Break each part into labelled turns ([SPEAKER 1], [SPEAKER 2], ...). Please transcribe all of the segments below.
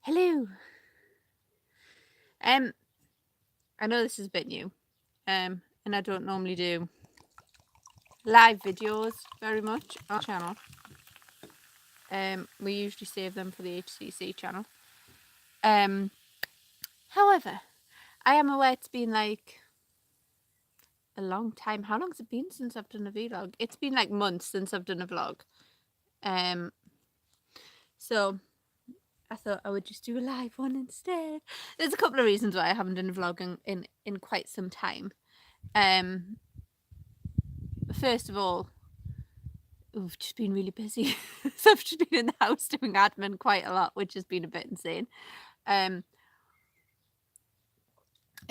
[SPEAKER 1] Hello. I know this is a bit new, and I don't normally do live videos very much on our channel. We usually save them for the HCC channel. However, I am aware it's been like a long time. How long has it been since I've done a vlog? It's been like months since I've done a vlog. So I thought I would just do a live one instead. There's a couple of reasons why I haven't done a vlog in quite some time. First of all, we've just been really busy. So I've just been in the house doing admin quite a lot, which has been a bit insane. And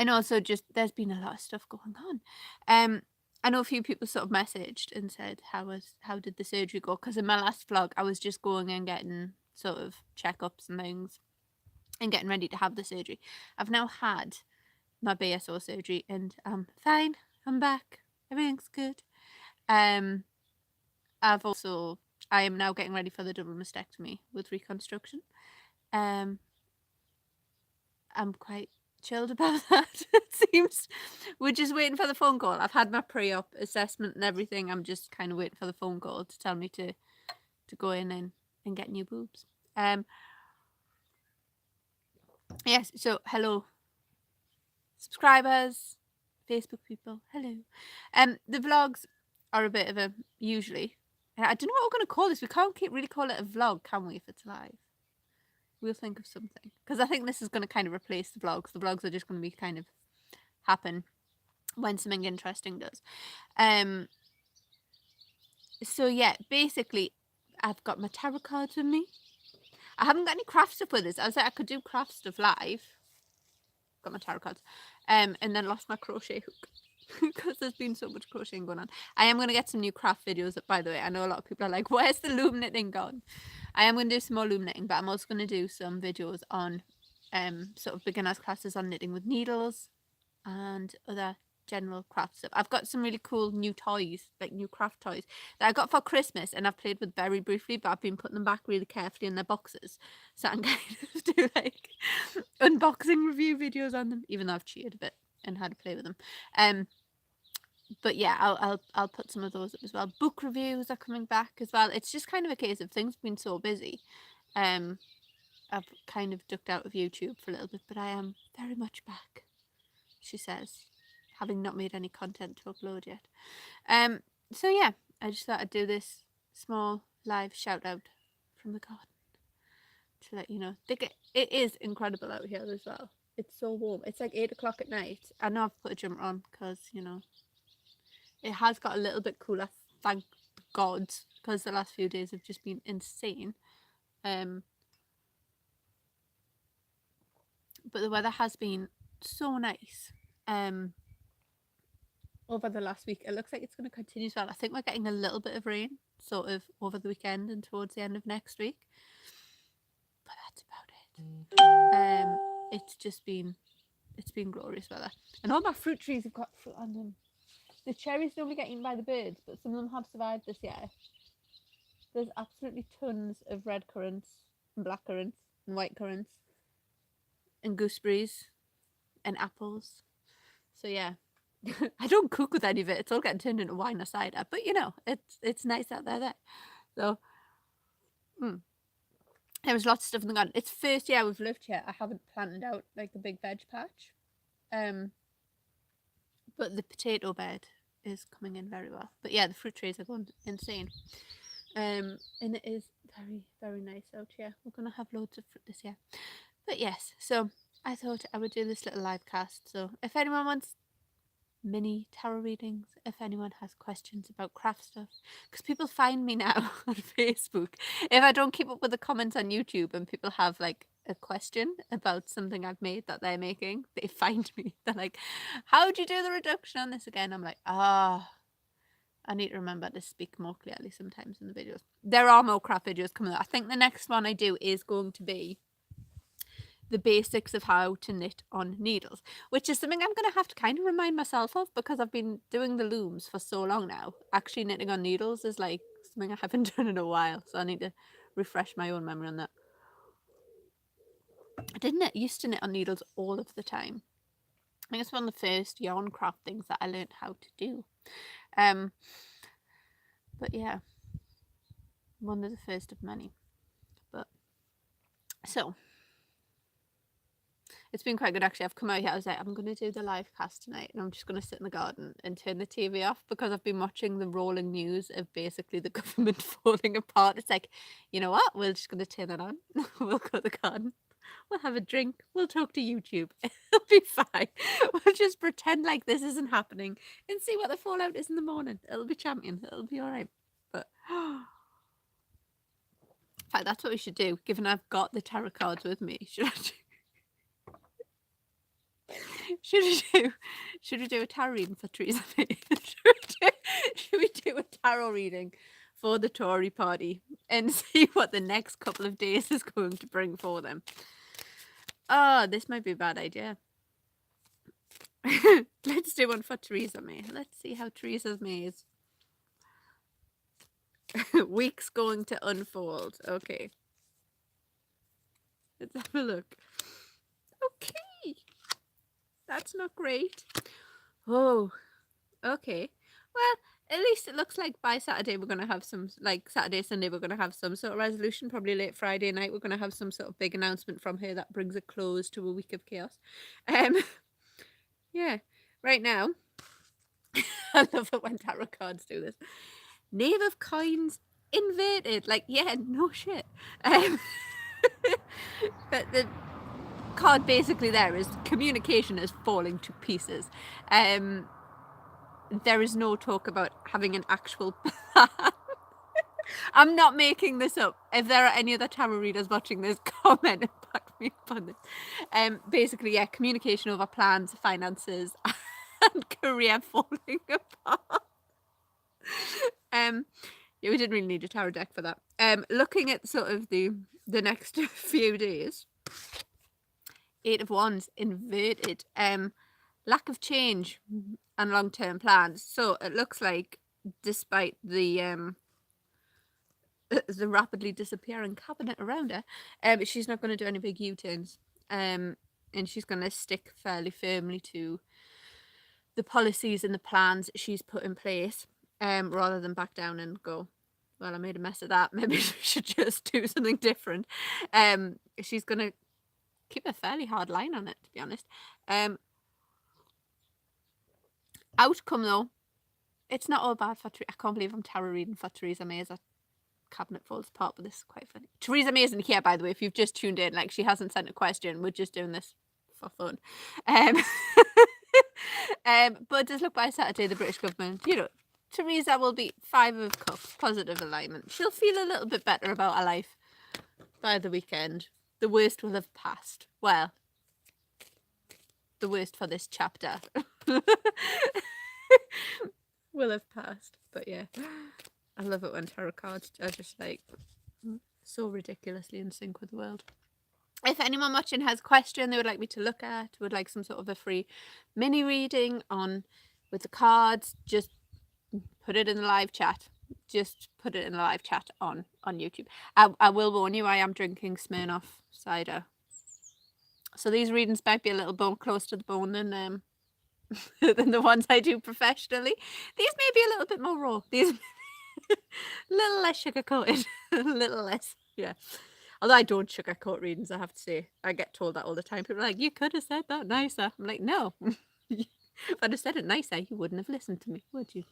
[SPEAKER 1] also just there's been a lot of stuff going on. I know a few people sort of messaged and said how did the surgery go? Because in my last vlog I was just going and getting sort of checkups and things and getting ready to have the surgery. I've now had my BSO surgery and I'm fine. I'm back. Everything's good. I am now getting ready for the double mastectomy with reconstruction. I'm quite chilled about that. It seems we're just waiting for the phone call. I've had my pre-op assessment and everything. I'm just kind of waiting for the phone call to tell me to go in and get new boobs. Yes, so hello subscribers, Facebook people, hello. The vlogs are a bit of a usually. I don't know what we're going to call this. We can't really call it a vlog, can we, if it's live? We'll think of something. Because I think this is going to kind of replace the vlogs. The vlogs are just going to be kind of happen when something interesting does. So yeah, basically, I've got my tarot cards with me. I haven't got any craft stuff with this. I was like, I could do craft stuff live. Got my tarot cards. And then lost my crochet hook. Because there's been so much crocheting going on. I am going to get some new craft videos up, by the way. I know a lot of people are like, where's the loom knitting gone? I am going to do some more loom knitting, but I'm also going to do some videos on sort of beginners classes on knitting with needles and other general craft stuff. I've got some really cool new toys, like new craft toys that I got for Christmas and I've played with very briefly, but I've been putting them back really carefully in their boxes. So I'm going to do like unboxing review videos on them, even though I've cheated a bit and how to play with them. But yeah, I'll put some of those up as well. Book reviews are coming back as well. It's just kind of a case of things been so busy. I've kind of ducked out of YouTube for a little bit, but I am very much back, she says, having not made any content to upload yet. So yeah, I just thought I'd do this small live shout out from the garden to let you know. It is incredible out here as well. It's so warm. It's like 8 o'clock at night. I know I've put a jumper on because, you know, it has got a little bit cooler, thank God, because the last few days have just been insane. But the weather has been so nice. Over the last week, it looks like it's going to continue as well. I think we're getting a little bit of rain, sort of over the weekend and towards the end of next week. But that's about it. It's been glorious weather, and all my fruit trees have got fruit on them. The cherries normally get eaten by the birds, but some of them have survived this year. There's absolutely tons of red currants and black currants and white currants and gooseberries and apples. So yeah, I don't cook with any of it. It's all getting turned into wine or cider, but you know, it's nice out there. So there was lots of stuff in the garden. It's first year we've lived here. I haven't planted out like a big veg patch. But the potato bed is coming in very well. But yeah, the fruit trees are going insane. And it is very, very nice out here. We're going to have loads of fruit this year. But yes, so I thought I would do this little live cast. So if anyone wants mini tarot readings, if anyone has questions about craft stuff, because people find me now on Facebook. If I don't keep up with the comments on YouTube and people have like a question about something I've made that they're making, they find me. They're like, how'd you do the reduction on this again? I'm like, I need to remember to speak more clearly sometimes in the videos. There are more craft videos coming up. I think the next one I do is going to be the basics of how to knit on needles, which is something I'm going to have to kind of remind myself of because I've been doing the looms for so long now. Actually knitting on needles is like something I haven't done in a while, so I need to refresh my own memory on that. I didn't used to knit on needles all of the time. I think it's one of the first yarn craft things that I learned how to do. But yeah, one of the first of many. But so it's been quite good actually. I've come out here, I was like, I'm going to do the live cast tonight and I'm just going to sit in the garden and turn the TV off because I've been watching the rolling news of basically the government falling apart. It's like, you know what? We're just going to turn it on. We'll go to the garden. We'll have a drink. We'll talk to YouTube. It'll be fine. We'll just pretend like this isn't happening and see what the fallout is in the morning. It'll be champion. It'll be all right. But in fact, that's what we should do, given I've got the tarot cards with me. Should we do a tarot reading for Theresa May? Should we do a tarot reading for the Tory party and see what the next couple of days is going to bring for them? Oh, this might be a bad idea. Let's do one for Theresa May. Let's see how Theresa May's week's going to unfold. Okay. Let's have a look. Okay. That's not great. Oh, okay. Well, at least it looks like by Saturday we're going to have some, like Saturday, Sunday, we're going to have some sort of resolution. Probably late Friday night, we're going to have some sort of big announcement from her that brings a close to a week of chaos. Yeah, right now, I love it when tarot cards do this. Knave of Coins inverted. Like, yeah, no shit. But the card basically there is communication is falling to pieces. There is no talk about having an actual plan. I'm not making this up. If there are any other tarot readers watching this, comment and back me up on this. Basically, yeah, communication over plans, finances, and career falling apart. Yeah, we didn't really need a tarot deck for that. Looking at sort of the next few days, 8 of Wands inverted. Lack of change and long-term plans. So it looks like, despite the rapidly disappearing cabinet around her, she's not going to do any big U-turns. And she's going to stick fairly firmly to the policies and the plans she's put in place, rather than back down and go, well, I made a mess of that. Maybe we should just do something different. She's going to keep a fairly hard line on it, to be honest. Outcome, though, it's not all bad for I can't believe I'm tarot reading for Theresa May as a cabinet falls apart, but this is quite funny. Theresa May isn't here, by the way, if you've just tuned in. Like, she hasn't sent a question. We're just doing this for fun. But it does look by Saturday, the British government, you know, Theresa will be 5 of Cups, positive alignment. She'll feel a little bit better about her life by the weekend. The worst will have passed. Well, the worst for this chapter will have passed. But yeah, I love it when tarot cards are just like so ridiculously in sync with the world. If anyone watching has a question they would like me to look at, would like some sort of a free mini reading on with the cards, just put it in the live chat. Just put it in the live chat on YouTube. I will warn you, I am drinking Smirnoff cider. So these readings might be a little more close to the bone than than the ones I do professionally. These may be a little bit more raw. These a little less sugar-coated. A little less, yeah. Although I don't sugarcoat readings, I have to say. I get told that all the time. People are like, you could have said that nicer. I'm like, no. If I'd have said it nicer, you wouldn't have listened to me, would you?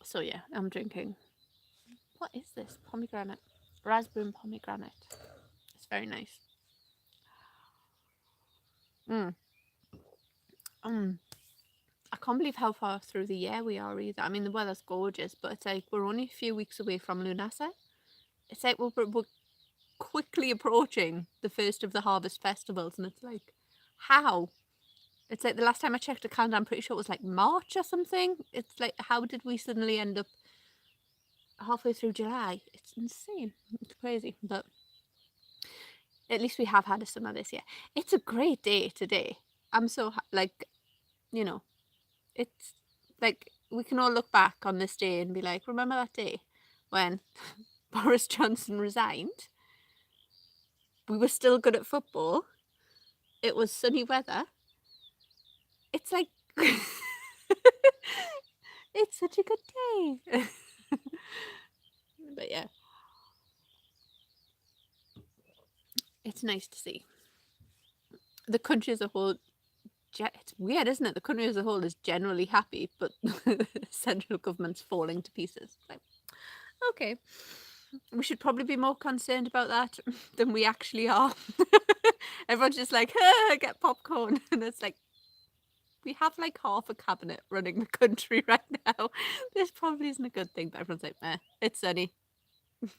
[SPEAKER 1] So yeah, I'm drinking. What is this? Pomegranate. Raspberry and pomegranate. It's very nice. I can't believe how far through the year we are either. I mean, the weather's gorgeous, but it's like we're only a few weeks away from Lunasa. It's like we're quickly approaching the first of the harvest festivals, and it's like, how? It's like the last time I checked a calendar, I'm pretty sure it was like March or something. It's like, how did we suddenly end up halfway through July? It's insane. It's crazy, but at least we have had a summer this year. It's a great day today. I'm so like, you know, it's like we can all look back on this day and be like, remember that day when Boris Johnson resigned? we were still good at football. It was sunny weather. It's like it's such a good day. But yeah, it's nice to see the country as a whole. It's weird, isn't it? The country as a whole is generally happy, but the central government's falling to pieces. Like, okay, we should probably be more concerned about that than we actually are. Everyone's just like, get popcorn. And it's like, we have like half a cabinet running the country right now. This probably isn't a good thing, but everyone's like, meh, it's sunny.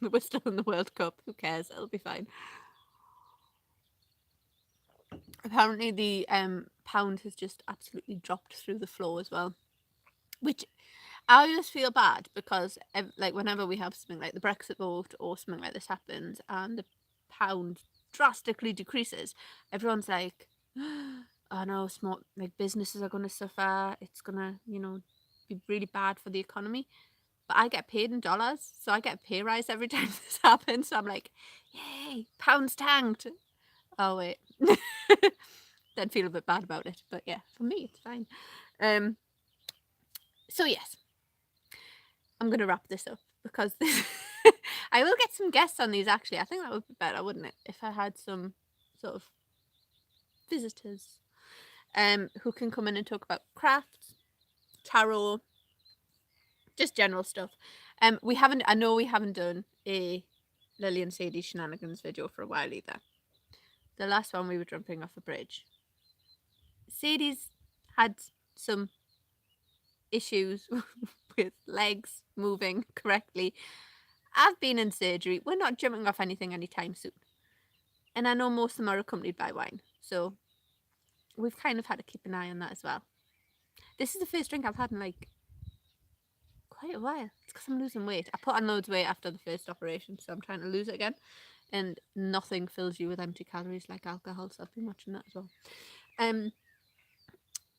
[SPEAKER 1] We're still in the World Cup. Who cares? It'll be fine. Apparently, the pound has just absolutely dropped through the floor as well, which I always feel bad because like whenever we have something like the Brexit vote or something like this happens and the pound drastically decreases, everyone's like, oh no, small like businesses are going to suffer. It's going to, be really bad for the economy. But I get paid in dollars, so I get a pay rise every time this happens. So I'm like, yay, pound's tanked. Oh wait. Then feel a bit bad about it. But yeah, for me it's fine. So yes, I'm going to wrap this up because I will get some guests on these actually. I think that would be better, wouldn't it? If I had some sort of visitors who can come in and talk about crafts, tarot, just general stuff. I know we haven't done a Lily and Sadie shenanigans video for a while either. The last one we were jumping off a bridge. Sadie's had some issues with legs moving correctly. I've been in surgery. We're not jumping off anything anytime soon. And I know most of them are accompanied by wine. So we've kind of had to keep an eye on that as well. This is the first drink I've had in like quite a while. It's because I'm losing weight. I put on loads of weight after the first operation, so I'm trying to lose it again. And nothing fills you with empty calories like alcohol, so I've been watching that as well.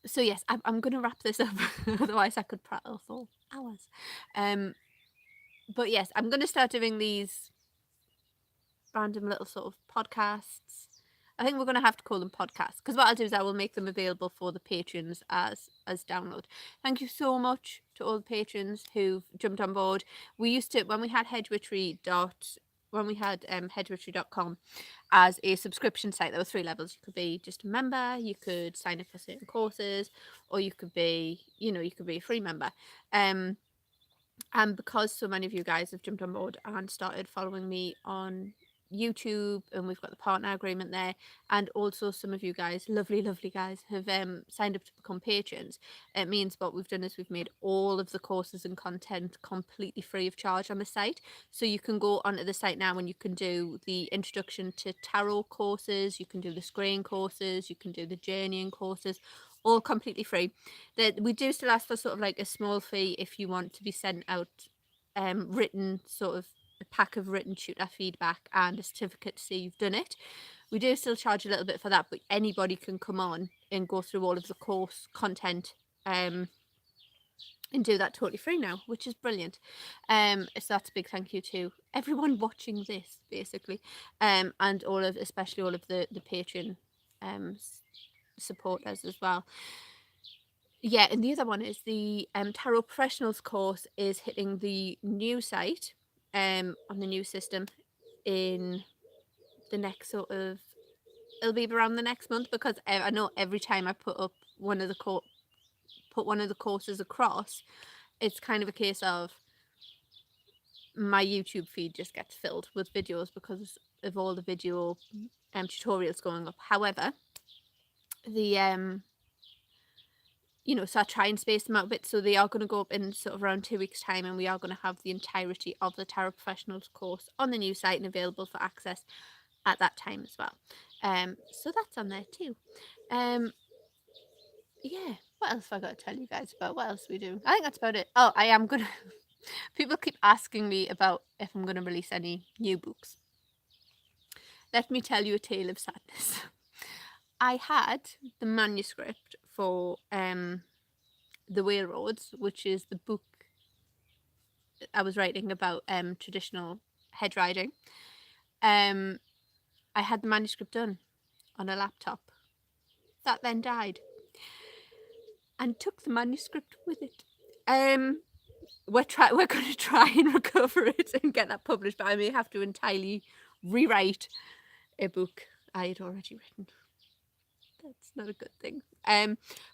[SPEAKER 1] So yes, I'm going to wrap this up. Otherwise I could prattle for hours. But yes, I'm going to start doing these random little sort of podcasts. I think we're going to have to call them podcasts because what I'll do is I will make them available for the patrons as download. Thank you so much to all the patrons who've jumped on board. We used to, when we had hedgewitchery.com as a subscription site, there were 3 levels. You could be just a member, you could sign up for certain courses, or you could be, you could be a free member. And because so many of you guys have jumped on board and started following me on YouTube, and we've got the partner agreement there, and also some of you guys, lovely guys, have signed up to become patrons. It means what we've done is we've made all of the courses and content completely free of charge on the site, so you can go onto the site now and you can do the introduction to tarot courses, you can do the screen courses, you can do the journeying courses, all completely free. That we do still ask for sort of like a small fee if you want to be sent out written sort of a pack of written tutor feedback and a certificate to say you've done it. We do still charge a little bit for that, but anybody can come on and go through all of the course content and do that totally free now, which is brilliant. So that's a big thank you to everyone watching this basically, and especially all of the Patreon supporters as well. Yeah, and the other one is the Tarot Professionals course is hitting the new site on the new system in the next sort of, it'll be around the next month, because I know every time I put up one of the courses across, it's kind of a case of my YouTube feed just gets filled with videos because of all the video tutorials going up. However, the so I try and space them out a bit. So they are going to go up in sort of around 2 weeks' time, and we are going to have the entirety of the Tarot Professionals course on the new site and available for access at that time as well. So that's on there too. Yeah, what else have I got to tell you guys about? What else are we doing? I think that's about it. Oh, I am going to... People keep asking me about if I'm going to release any new books. Let me tell you a tale of sadness. I had the manuscript for The Whale Roads, which is the book I was writing about traditional hedge riding. I had the manuscript done on a laptop. That then died. And took the manuscript with it. We're going to try and recover it and get that published, but I may have to entirely rewrite a book I had already written. That's not a good thing.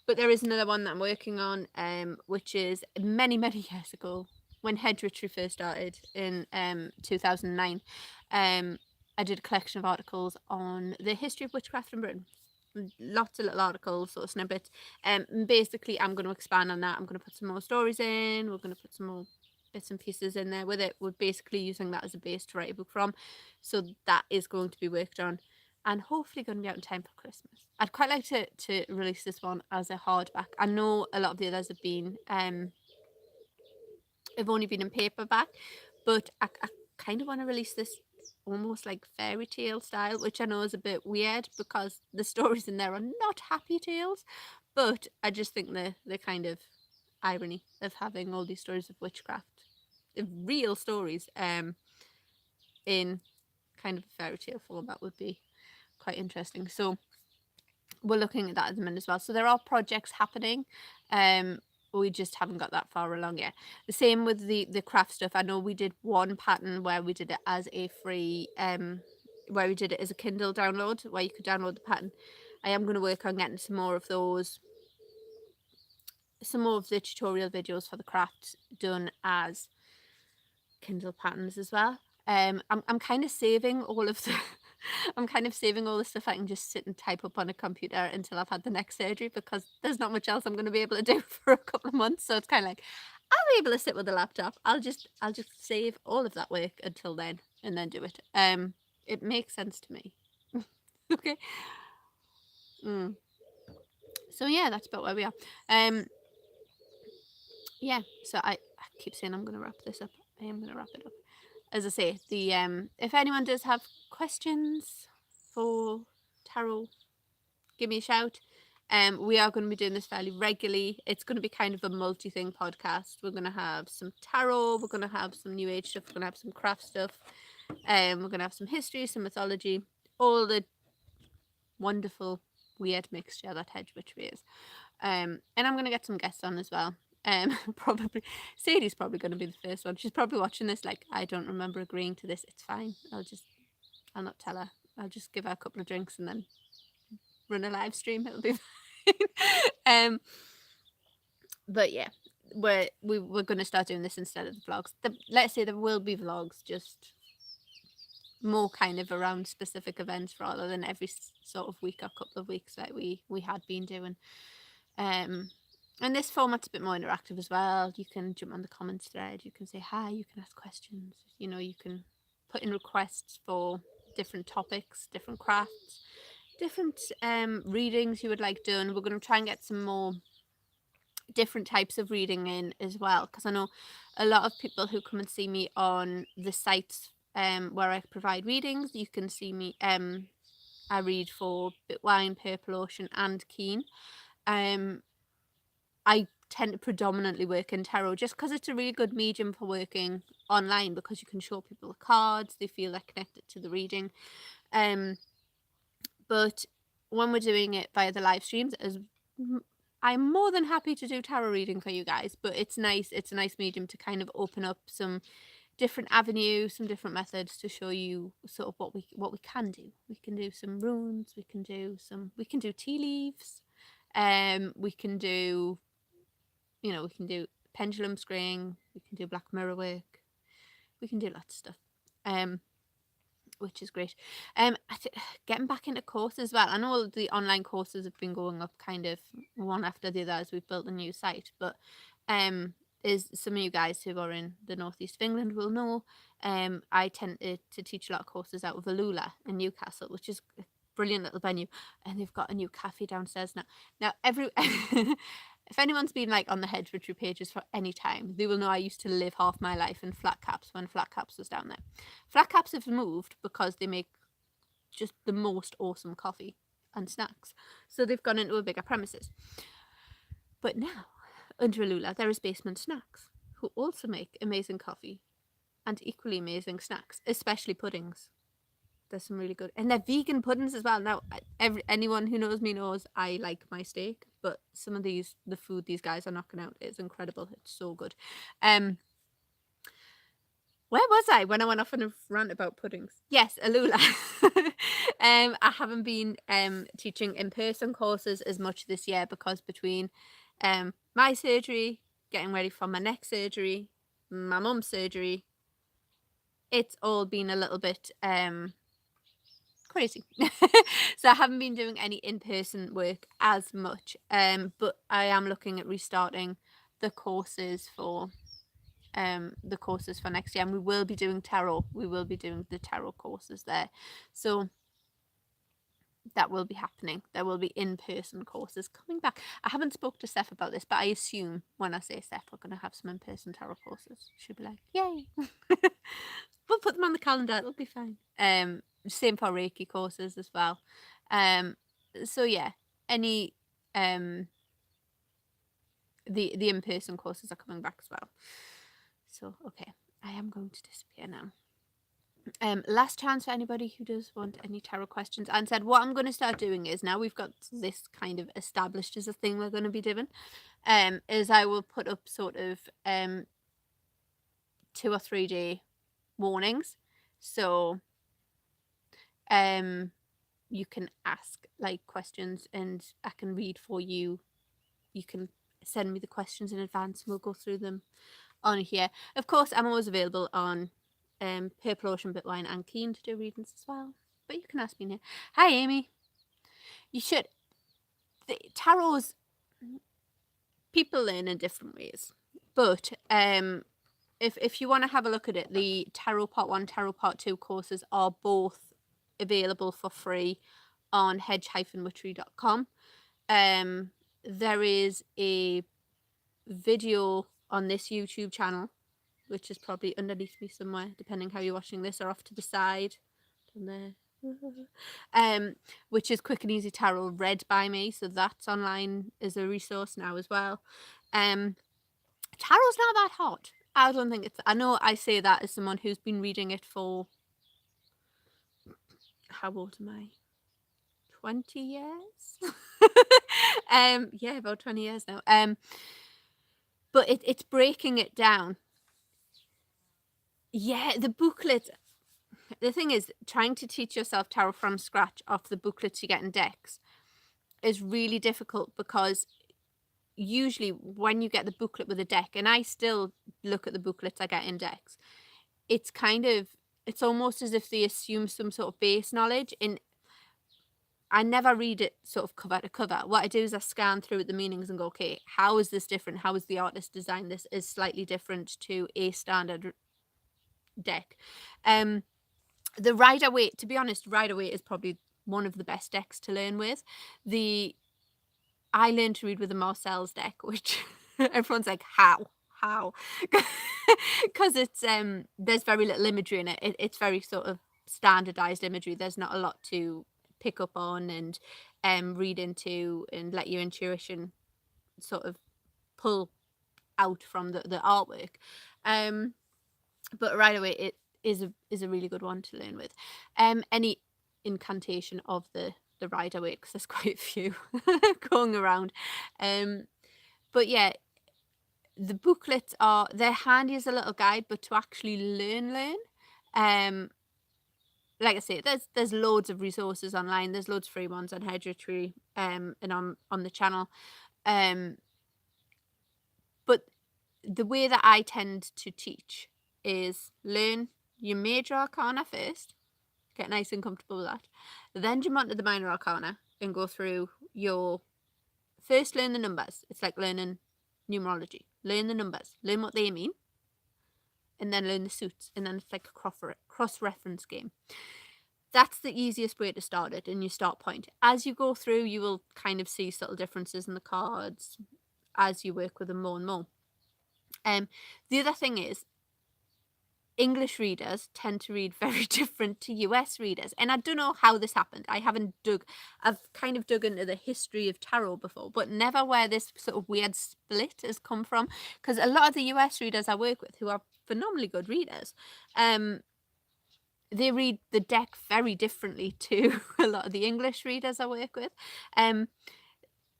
[SPEAKER 1] But there is another one that I'm working on, which is many years ago when Hereditary first started in 2009. I did a collection of articles on the history of witchcraft in Britain. Lots of little articles, sort of snippets. Basically, I'm going to expand on that. I'm going to put some more stories in. We're going to put some more bits and pieces in there with it. We're basically using that as a base to write a book from. So that is going to be worked on and hopefully going to be out in time for Christmas. I'd quite like to release this one as a hardback. I know a lot of the others have been, have only been in paperback, but I kind of want to release this almost like fairy tale style, which I know is a bit weird because the stories in there are not happy tales, but I just think the kind of irony of having all these stories of witchcraft, real stories, in kind of a fairy tale format would be quite interesting. So we're looking at that at the minute as well. So there are projects happening. We just haven't got that far along yet. The same with the craft stuff. I know we did one pattern where we did it as a free, where we did it as a Kindle download, where you could download the pattern. I am going to work on getting some more of those, some more of the tutorial videos for the craft done as Kindle patterns as well. I'm kind of saving all of the I'm kind of saving all the stuff I can just sit and type up on a computer until I've had the next surgery, because there's not much else I'm going to be able to do for a couple of months. So it's kind of like, I'll be able to sit with a laptop. I'll just save all of that work until then and then do it. It makes sense to me. Okay. So yeah, that's about where we are. Yeah, so I keep saying I'm going to wrap this up. I am going to wrap it up. As I say, the if anyone does have questions for tarot, give me a shout. We are going to be doing this fairly regularly. It's going to be kind of a multi-thing podcast. We're going to have some tarot, we're going to have some new age stuff, we're going to have some craft stuff, we're going to have some history, some mythology, all the wonderful weird mixture that Hedge Witchery is. And I'm going to get some guests on as well. Probably Sadie's probably going to be the first one. She's probably watching this like, I don't remember agreeing to this. It's fine. I'll not tell her. I'll just give her a couple of drinks and then run a live stream. It'll be fine. But yeah, we're going to start doing this instead of the vlogs. Let's say there will be vlogs, just more kind of around specific events rather than every sort of week or couple of weeks like we had been doing. And this format's a bit more interactive as well. You can jump on the comments thread, you can say hi, you can ask questions, you know, you can put in requests for different topics, different crafts, different readings you would like done. We're going to try and get some more different types of reading in as well, because I know a lot of people who come and see me on the sites where I provide readings. You can see me, I read for Bitwine, Purple Ocean and Keen. I tend to predominantly work in tarot just because it's a really good medium for working online, because you can show people the cards, they feel they're connected to the reading. But when we're doing it via the live streams, I'm more than happy to do tarot reading for you guys, but it's nice. It's a nice medium to kind of open up some different avenues, some different methods to show you sort of what we can do. We can do some runes. We can do tea leaves. We can do, you know, we can do pendulum string. We can do black mirror work. We can do lots of stuff. Which is great. Getting back into courses as well. I know all the online courses have been going up kind of one after the other as we've built a new site, but as some of you guys who are in the northeast of England will know, I tend to teach a lot of courses out of Alula in Newcastle, which is a brilliant little venue, and they've got a new cafe downstairs now if anyone's been like on the Hedge Witchery pages for any time, they will know I used to live half my life in Flat Caps when Flat Caps was down there. Flat Caps have moved because they make just the most awesome coffee and snacks, so they've gone into a bigger premises. But now, under Alula, there is Basement Snacks, who also make amazing coffee and equally amazing snacks, especially puddings. there's some really good, and they're vegan puddings as well. Now, anyone who knows me knows I like my steak, but some of the food these guys are knocking out is incredible. It's so good. Where was I when I went off on a rant about puddings? Yes, Alula. I haven't been teaching in-person courses as much this year because between my surgery, getting ready for my next surgery, my mum's surgery, it's all been a little bit crazy. So I haven't been doing any in-person work as much, but I am looking at restarting the courses for next year, and we will be doing tarot. We will be doing the tarot courses there, so that will be happening. There will be in-person courses coming back. I haven't spoke to Steph about this, but I assume when I say Steph, we're going to have some in-person tarot courses. She'll be like, yay. We'll put them on the calendar, it'll be fine. Same for Reiki courses as well. So yeah, any the in-person courses are coming back as well. So okay, I am going to disappear now. Last chance for anybody who does want any tarot questions. And said what I'm going to start doing is, now we've got this kind of established as a thing we're going to be doing, is I will put up sort of 2 or 3 day warnings. So you can ask like questions and I can read for you. You can send me the questions in advance and we'll go through them on here. Of course, I'm always available on Purple Ocean, Bitwine and Keen to do readings as well, but you can ask me now. Hi Amy. You should. The tarot's, people learn in different ways, but if you want to have a look at it, the Tarot Part 1, Tarot Part 2 courses are both available for free on hedge-witchery.com. There is a video on this YouTube channel, which is probably underneath me somewhere, depending how you're watching this, or off to the side, down there, which is Quick and Easy Tarot, read by me, so that's online as a resource now as well. Tarot's not that hot. I don't think it's, I know I say that as someone who's been reading it for, how old am I? 20 years? Yeah, about 20 years now. But it's breaking it down. Yeah, the booklet. The thing is, trying to teach yourself tarot from scratch off the booklets you get in decks is really difficult, because usually when you get the booklet with a deck, and I still look at the booklets I get in decks, it's kind of, it's almost as if they assume some sort of base knowledge, and I never read it sort of cover to cover. What I do is I scan through the meanings and go, okay, how is this different? How is the artist designed this? Is slightly different to a standard deck. The Rider-Waite, to be honest, Rider-Waite is probably one of the best decks to learn with. I learned to read with the Marcel's deck, which everyone's like, how? Because it's there's very little imagery in it. It's very sort of standardized imagery. There's not a lot to pick up on and read into and let your intuition sort of pull out from the artwork. But Rider-Waite, it is a really good one to learn with. Any incantation of the Rider-Waite, because there's quite a few going around. But yeah, the booklets they're handy as a little guide, but to actually learn, like I say, there's loads of resources online. There's loads of free ones on Hedge Witchery and on the channel. But the way that I tend to teach is learn your major arcana first, get nice and comfortable with that, then jump onto the minor arcana and go through your, first learn the numbers. It's like learning numerology. Learn the numbers, learn what they mean, and then learn the suits, and then it's like a cross-reference game. That's the easiest way to start it, and your start point. As you go through, you will kind of see subtle differences in the cards as you work with them more and more. The other thing is, English readers tend to read very different to US readers. And I don't know how this happened. I've kind of dug into the history of tarot before, but never where this sort of weird split has come from. Because a lot of the US readers I work with, who are phenomenally good readers, they read the deck very differently to a lot of the English readers I work with.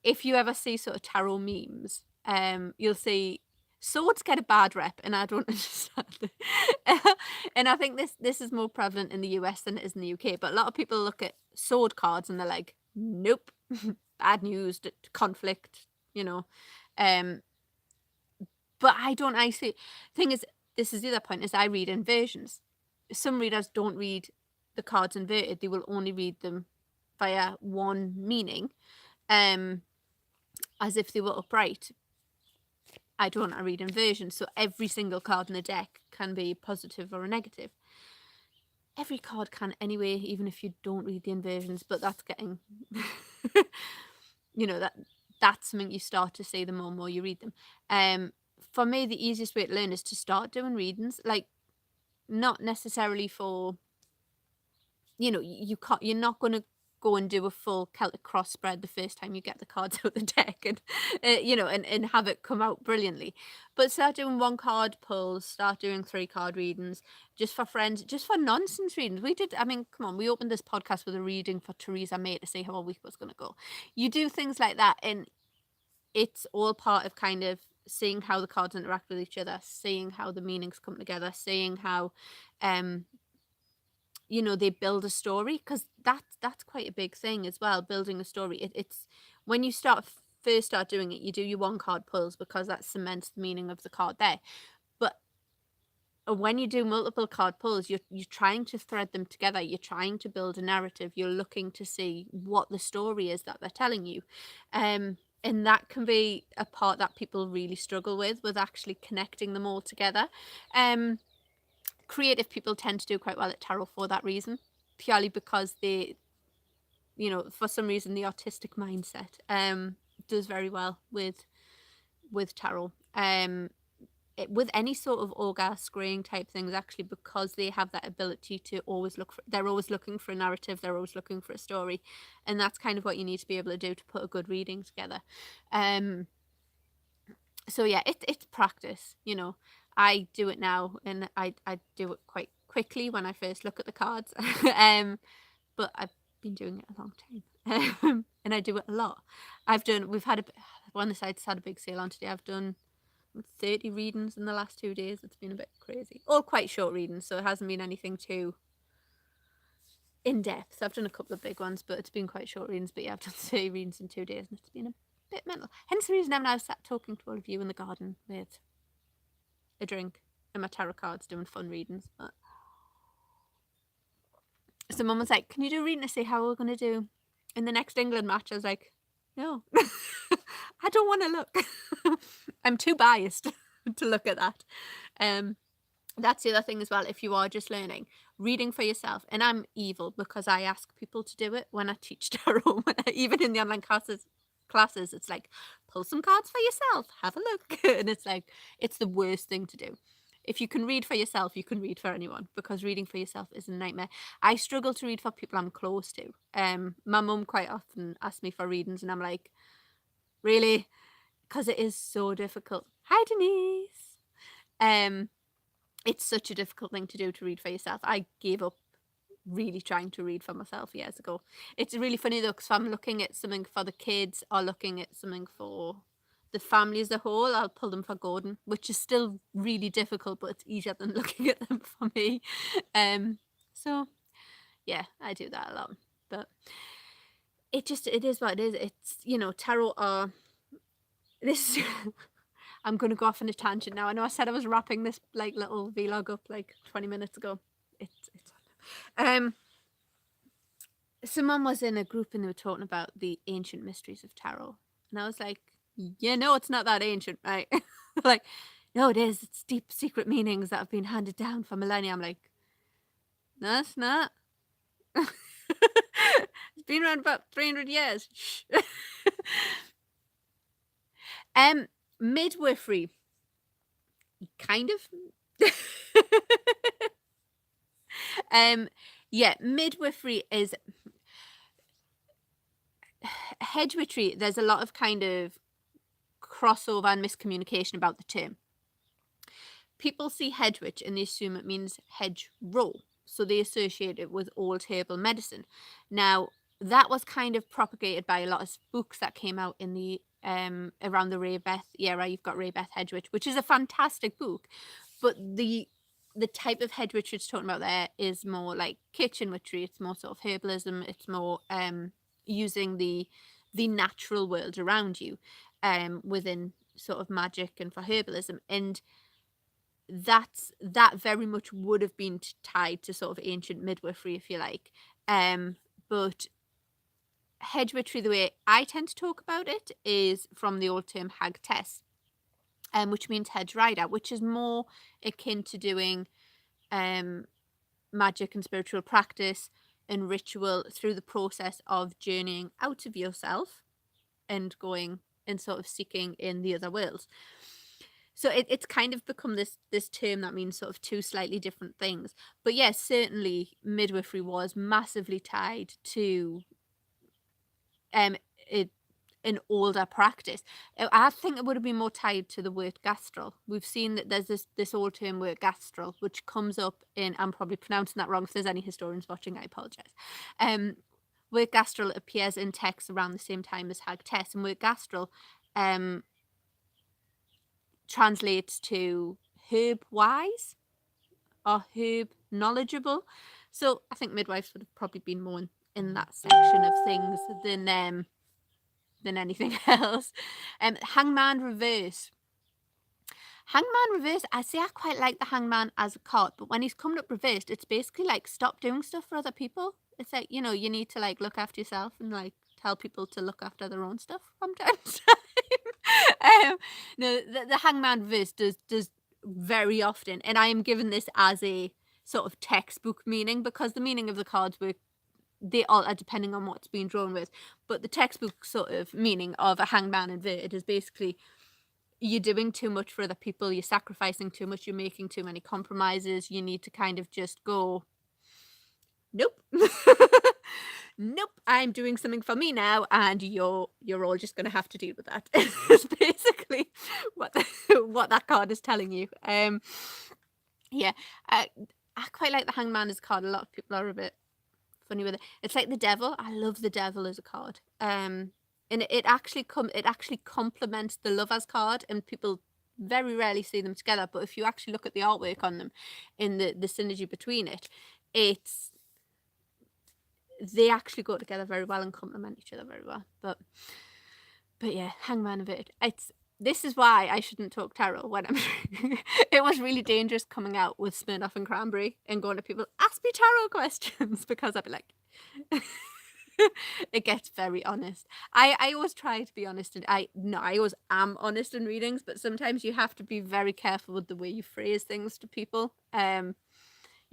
[SPEAKER 1] If you ever see sort of tarot memes, you'll see swords get a bad rep, and I don't understand it. And I think this is more prevalent in the US than it is in the UK. But a lot of people look at sword cards and they're like, nope, bad news, conflict, you know. Um, but I don't. I see. Thing is, this is the other point: is I read inversions. Some readers don't read the cards inverted; they will only read them via one meaning, as if they were upright. I don't. I read inversions, so every single card in the deck can be positive or a negative. Every card can anyway, even if you don't read the inversions. But that's getting, that's something you start to see the more and more you read them. For me, the easiest way to learn is to start doing readings, like not necessarily for, you're not going to go and do a full Celtic cross spread the first time you get the cards out the deck and, and have it come out brilliantly. But start doing 1-card pulls, start doing 3-card readings, just for friends, just for nonsense readings. Come on, we opened this podcast with a reading for Theresa May to see how a week was going to go. You do things like that, and it's all part of kind of seeing how the cards interact with each other, seeing how the meanings come together, seeing how they build a story, because that's quite a big thing as well, building a story. It's when you first start doing it, you do your 1-card pulls because that cements the meaning of the card there. But when you do multiple card pulls, you're trying to thread them together, you're trying to build a narrative, you're looking to see what the story is that they're telling you. And that can be a part that people really struggle with actually connecting them all together. Creative people tend to do quite well at tarot for that reason, purely because they, for some reason, the artistic mindset does very well with tarot. With any sort of Olga Screen type things, actually, because they have that ability to they're always looking for a narrative, they're always looking for a story, and that's kind of what you need to be able to do to put a good reading together. So yeah, it's practice. I do it now, and I do it quite quickly when I first look at the cards. But I've been doing it a long time, and I do it a lot. When the site's had a big sale on today, I've done 30 readings in the last 2 days. It's been a bit crazy. All quite short readings, so it hasn't been anything too in depth. I've done a couple of big ones, but it's been quite short readings. But yeah, I've done 30 readings in 2 days, and it's been a bit mental. Hence the reason I'm now sat talking to all of you in the garden with a drink and my tarot cards, doing fun readings. But so Mum was like, can you do a reading to see how we're going to do in the next England match? I was like, no. I don't want to look. I'm too biased to look at that. That's the other thing as well. If you are just learning, reading for yourself, and I'm evil because I ask people to do it when I teach tarot, even in the online classes, it's like, pull some cards for yourself, have a look. And it's like, it's the worst thing to do. If you can read for yourself, you can read for anyone, because reading for yourself is a nightmare. I struggle to read for people I'm close to. My mum quite often asks me for readings, and I'm like, really? Because it is so difficult. Hi, Denise. It's such a difficult thing to do, to read for yourself. I gave up really trying to read for myself years ago. It's really funny though, because if I'm looking at something for the kids or looking at something for the family as a whole, I'll pull them for Gordon, which is still really difficult, but it's easier than looking at them for me. So yeah, I do that a lot. But it is what it is. It's, tarot are this. I'm going to go off on a tangent now. I know I said I was wrapping this like little vlog up like 20 minutes ago. So Mum was in a group and they were talking about the ancient mysteries of tarot. And I was like, yeah, no, it's not that ancient, right? Like, no, it is. It's deep secret meanings that have been handed down for millennia. I'm like, no, it's not. It's been around about 300 years. Midwifery, kind of. Yeah, midwifery is hedgewifery. There's a lot of kind of crossover and miscommunication about the term. People see hedge witch and they assume it means hedgerow, so they associate it with old herbal medicine. Now, that was kind of propagated by a lot of books that came out in the around the Ray Beth era. You've got Ray Beth Hedgewitch, which is a fantastic book, but the type of hedge witch it's talking about there is more like kitchen witchery. It's more sort of herbalism. It's more using the natural world around you within sort of magic and for herbalism. And that very much would have been tied to sort of ancient midwifery, if you like. But hedge witchery, the way I tend to talk about it, is from the old term hag tess, which means hedge rider, which is more akin to doing magic and spiritual practice and ritual through the process of journeying out of yourself and going and sort of seeking in the other worlds. So it's kind of become this term that means sort of two slightly different things. But yes, certainly midwifery was massively tied to an older practice. I think it would have been more tied to the word gastral. We've seen that there's this old term word gastral, which comes up in, I'm probably pronouncing that wrong. If there's any historians watching, I apologize. Word gastral appears in texts around the same time as hag tess, and word gastral translates to herb wise or herb knowledgeable. So I think midwives would have probably been more in that section of things than anything else. Hangman reverse. Hangman reverse, I say I quite like the hangman as a card, but when he's coming up reversed, it's basically like stop doing stuff for other people. It's like, you need to like look after yourself and like tell people to look after their own stuff from time to time. No, the hangman reverse does very often, and I am given this as a sort of textbook meaning, because the meaning of the cards they all are depending on what's being drawn with, but the textbook sort of meaning of a hangman inverted is basically you're doing too much for other people, you're sacrificing too much, you're making too many compromises, you need to kind of just go, nope. Nope, I'm doing something for me now, and you're all just going to have to deal with that. It's basically what that card is telling you. Yeah, I quite like the hangman as a card. A lot of people are a bit funny with it. It's like the devil. I love the devil as a card. And it actually complements the lovers card, and people very rarely see them together. But if you actually look at the artwork on them, in the synergy between they actually go together very well and complement each other very well. But yeah, hangman of it. This is why I shouldn't talk tarot when I'm. It was really dangerous coming out with Smirnoff and Cranberry and going to people, ask me tarot questions, because I'd be like, it gets very honest. I always try to be honest, and I always am honest in readings, but sometimes you have to be very careful with the way you phrase things to people.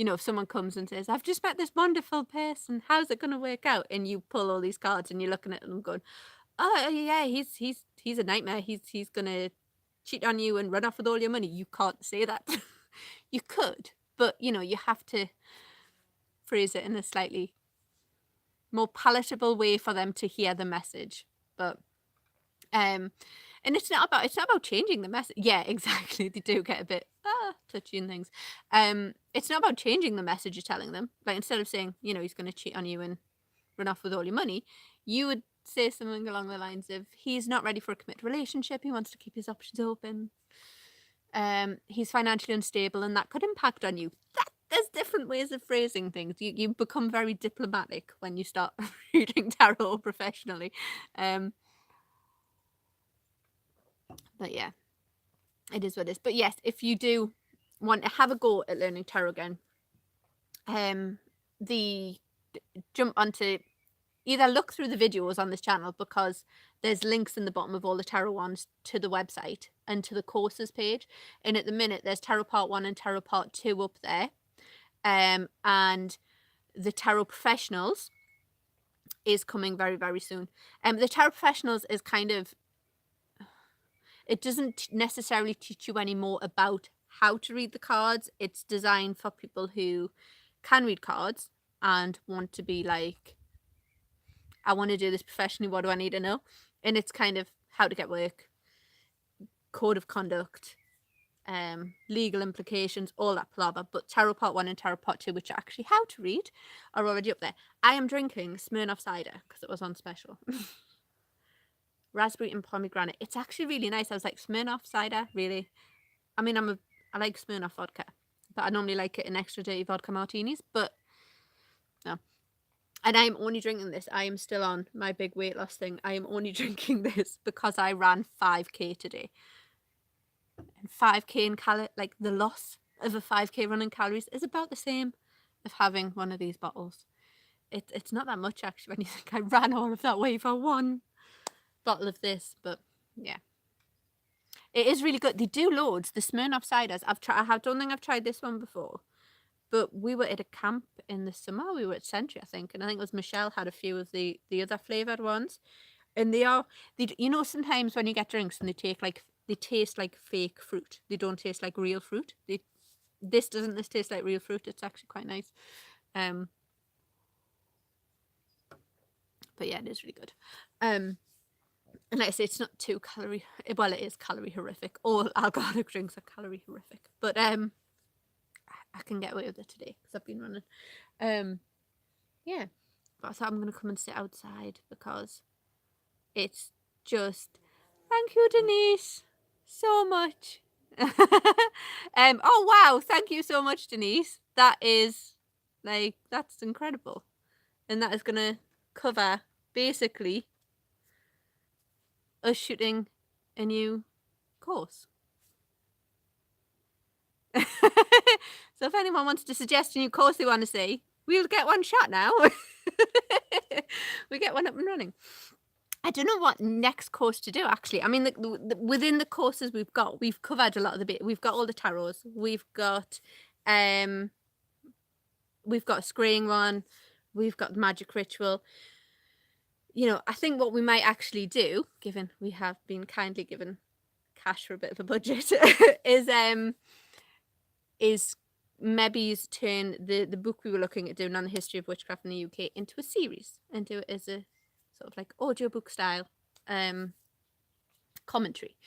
[SPEAKER 1] If someone comes and says, I've just met this wonderful person, how's it going to work out? And you pull all these cards and you're looking at them going, oh yeah, he's a nightmare. He's going to cheat on you and run off with all your money. You can't say that. You could, but you have to phrase it in a slightly more palatable way for them to hear the message. But and it's not about changing the message. Yeah, exactly. They do get a bit touchy and things. It's not about changing the message you're telling them. Like, instead of saying, he's going to cheat on you and run off with all your money, you would say something along the lines of, he's not ready for a committed relationship, he wants to keep his options open, he's financially unstable, and that could impact on you. There's different ways of phrasing things. You become very diplomatic when you start reading tarot professionally. But yeah, it is what it is. But yes, if you do want to have a go at learning tarot again, jump onto, either look through the videos on this channel, because there's links in the bottom of all the tarot ones to the website and to the courses page. And at the minute, there's Tarot Part 1 and Tarot Part 2 up there. And the Tarot Professionals is coming very, very soon. The Tarot Professionals is kind of, it doesn't necessarily teach you any more about how to read the cards. It's designed for people who can read cards and want to be like, I want to do this professionally, what do I need to know? And it's kind of how to get work, code of conduct, legal implications, all that palaver. But Tarot Part 1 and Tarot Part 2, which are actually how to read, are already up there. I am drinking Smirnoff cider because it was on special. Raspberry and pomegranate. It's actually really nice. I was like, Smirnoff cider, really? I mean, I like Smirnoff vodka, but I normally like it in extra dirty vodka martinis, but no. And I'm only drinking this. I am still on my big weight loss thing. I am only drinking this because I ran 5K today. And 5K in like the loss of a 5K run in calories is about the same as having one of these bottles. It's not that much actually when you think I ran all of that way for one bottle of this, but yeah. It is really good. They do loads. The Smirnoff ciders. I don't think I've tried this one before, but we were at a camp in the summer. We were at Century, I think, and I think it was Michelle had a few of the other flavored ones, and you know, sometimes when you get drinks and they taste like fake fruit. They don't taste like real fruit. This taste like real fruit. It's actually quite nice. But yeah, it is really good. And like I say, it's not too calorie. Well, it is calorie horrific. All alcoholic drinks are calorie horrific. But I can get away with it today because I've been running. Yeah. But I thought I'm gonna come and sit outside because it's just. Thank you, Denise, so much. Oh wow! Thank you so much, Denise. That's incredible, and that is gonna cover basically us shooting a new course. So if anyone wants to suggest a new course they want to see, we'll get one shot now. We get one up and running. I don't know what next course to do, actually. I mean, within the courses we've covered a lot of the bit. We've got all the tarots. We've got a scrying one. We've got the magic ritual. You know, I think what we might actually do, given we have been kindly given cash for a bit of a budget, is maybe turn the book we were looking at doing on the history of witchcraft in the UK into a series and do it as a sort of like audiobook style commentary,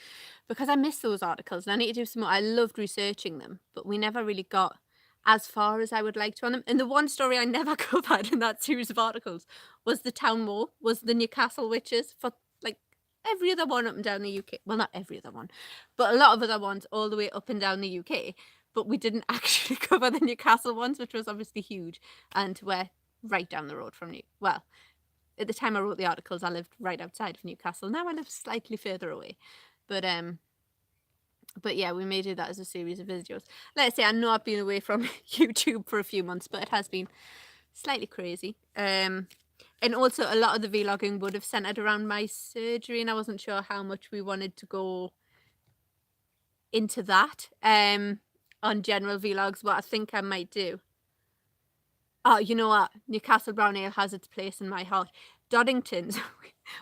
[SPEAKER 1] because I miss those articles and I need to do some more. I loved researching them, but we never really got as far as I would like to on them. And the one story I never covered in that series of articles was the town moor, was the Newcastle witches, for like every other one up and down the UK. Well, not every other one, but a lot of other ones all the way up and down the UK. But we didn't actually cover the Newcastle ones, which was obviously huge. And we're right down the road from well, at the time I wrote the articles, I lived right outside of Newcastle. Now I live slightly further away. But yeah, we may do that as a series of videos. Let's say, I know I've been away from YouTube for a few months, but it has been slightly crazy. And also a lot of the vlogging would have centered around my surgery, and I wasn't sure how much we wanted to go into that on general vlogs. What I think I might do. Oh, you know what? Newcastle Brown Ale has its place in my heart. Doddington's,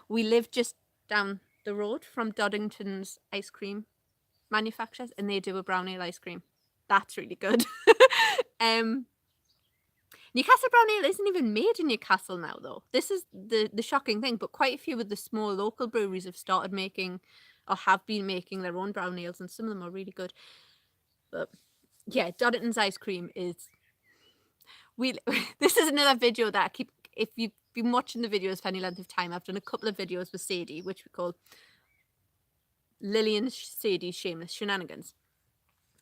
[SPEAKER 1] we live just down the road from Doddington's ice cream manufacturers, and they do a brown ale ice cream. That's really good. Newcastle Brown Ale isn't even made in Newcastle now, though. This is the shocking thing, but quite a few of the small local breweries have started making, or have been making, their own brown ales, and some of them are really good. But yeah, Doddington's ice cream is... This is another video that I keep... If you've been watching the videos for any length of time, I've done a couple of videos with Sadie, which we call Lily and Sadie's Shameless Shenanigans.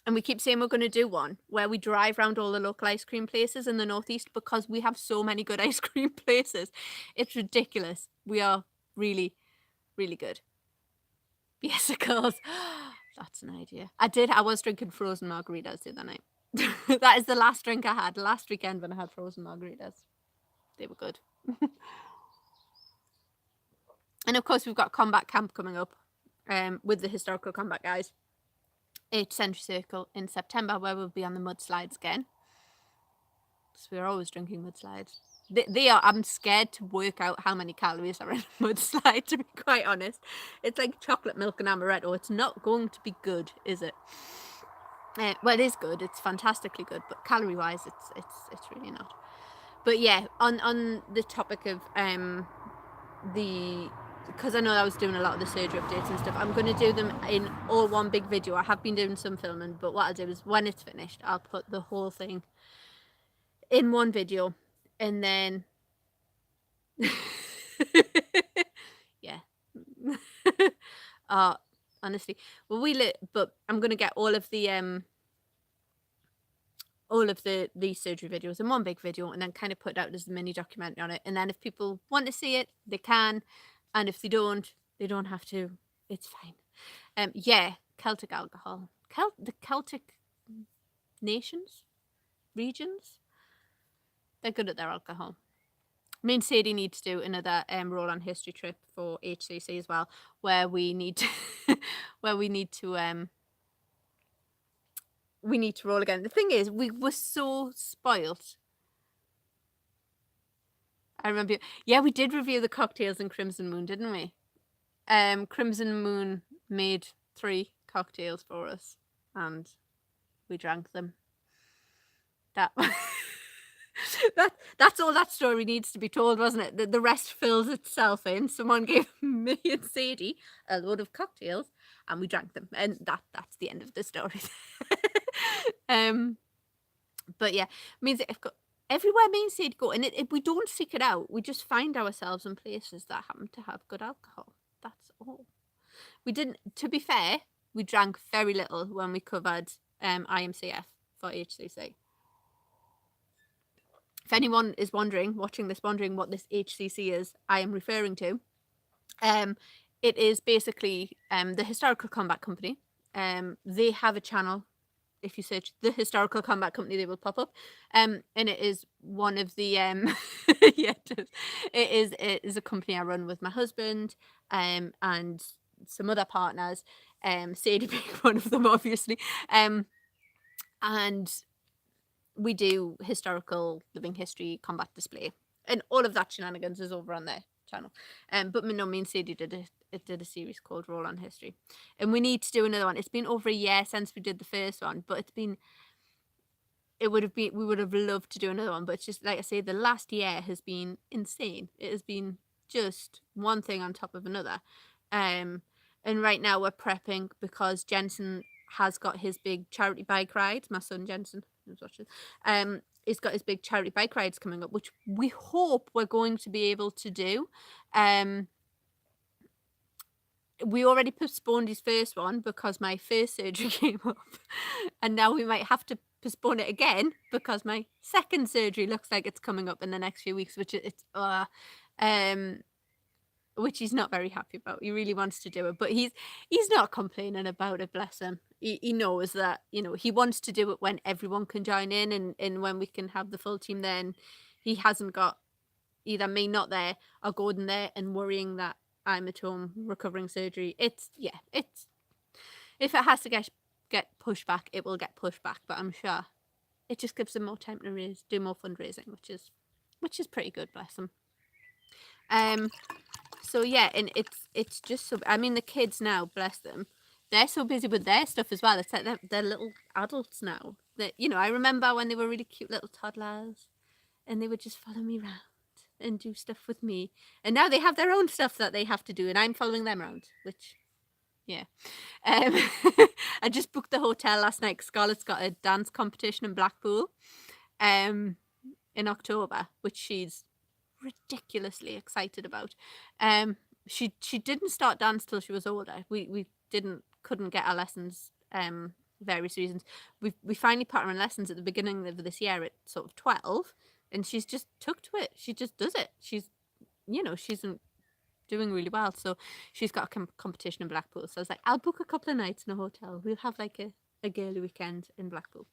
[SPEAKER 1] And we keep saying we're going to do one where we drive around all the local ice cream places in the Northeast, because we have so many good ice cream places. It's ridiculous. We are really, really good. Yes, of course. That's an idea. I was drinking frozen margaritas the other night. That is the last drink I had last weekend when I had frozen margaritas. They were good. And of course, we've got Combat Camp coming up with the Historical Combat guys at Century Circle in September, where we'll be on the mudslides again. So we're always drinking mudslides. I'm scared to work out how many calories are in a mudslide, to be quite honest. It's like chocolate milk and amaretto. It's not going to be good, is it? Well, it is good. It's fantastically good, but calorie-wise, it's really not. But yeah, on the topic of the because I know I was doing a lot of the surgery updates and stuff, I'm going to do them in all one big video. I have been doing some filming, but what I'll do is when it's finished, I'll put the whole thing in one video, and then yeah. Honestly, well, but I'm going to get all of these surgery videos in one big video, and then kind of put it out as a mini documentary on it. And then if people want to see it, they can, and if they don't have to. It's fine. Yeah, Celtic alcohol. The Celtic nations, regions, they're good at their alcohol. Me and Sadie need to do another roll on history trip for HCC as well, where we need to we need to roll again. The thing is, we were so spoilt. I remember, yeah, we did review the cocktails in Crimson Moon, didn't we? Crimson Moon made 3 cocktails for us, and we drank them. That's all that story needs to be told, wasn't it? The rest fills itself in. Someone gave me and Sadie a load of cocktails, and we drank them, and that's the end of the story. But yeah, means if everywhere me and Sadie go, and if we don't seek it out, we just find ourselves in places that happen to have good alcohol. That's all. We didn't. To be fair, we drank very little when we covered IMCF for HCC. If anyone is watching this, wondering what this HCC is, I am referring to, it is basically the Historical Combat Company. They have a channel. If you search the Historical Combat Company, they will pop up. And it is one of the yeah, it is a company I run with my husband and some other partners. Sadie being one of them, obviously. And we do historical living history combat display, and all of that shenanigans is over on their channel. But me and Sadie did a series called Roll on History, and we need to do another one. It's been over a year since we did the first one, but we would have loved to do another one, but it's just like I say, the last year has been insane. It has been just one thing on top of another. And right now we're prepping because Jensen has got his big charity bike rides. My son Jensen is watching. He's got his big charity bike rides coming up, which we hope we're going to be able to do. We already postponed his first one because my first surgery came up, and now we might have to postpone it again because my second surgery looks like it's coming up in the next few weeks, which which he's not very happy about. He really wants to do it, but he's not complaining about it, bless him. He knows that, he wants to do it when everyone can join in and when we can have the full team there, and he hasn't got either me not there or Gordon there and worrying that I'm at home recovering surgery. If it has to get pushed back, it will get pushed back, but I'm sure it just gives them more time to do more fundraising, which is pretty good, bless them. So yeah, and it's just so, I mean, the kids now, bless them, they're so busy with their stuff as well. It's like they're little adults now. That, I remember when they were really cute little toddlers, and they would just follow me around and do stuff with me. And now they have their own stuff that they have to do, and I'm following them around, which, yeah. I just booked the hotel last night. Scarlett's got a dance competition in Blackpool in October, which she's ridiculously excited about. She didn't start dance till she was older. We couldn't get our lessons various reasons. We finally put her in lessons at the beginning of this year at sort of 12, and she's just took to it. She just does it. She's doing really well, so she's got a competition in Blackpool. So I was like, I'll book a couple of nights in a hotel. We'll have like a girly weekend in Blackpool.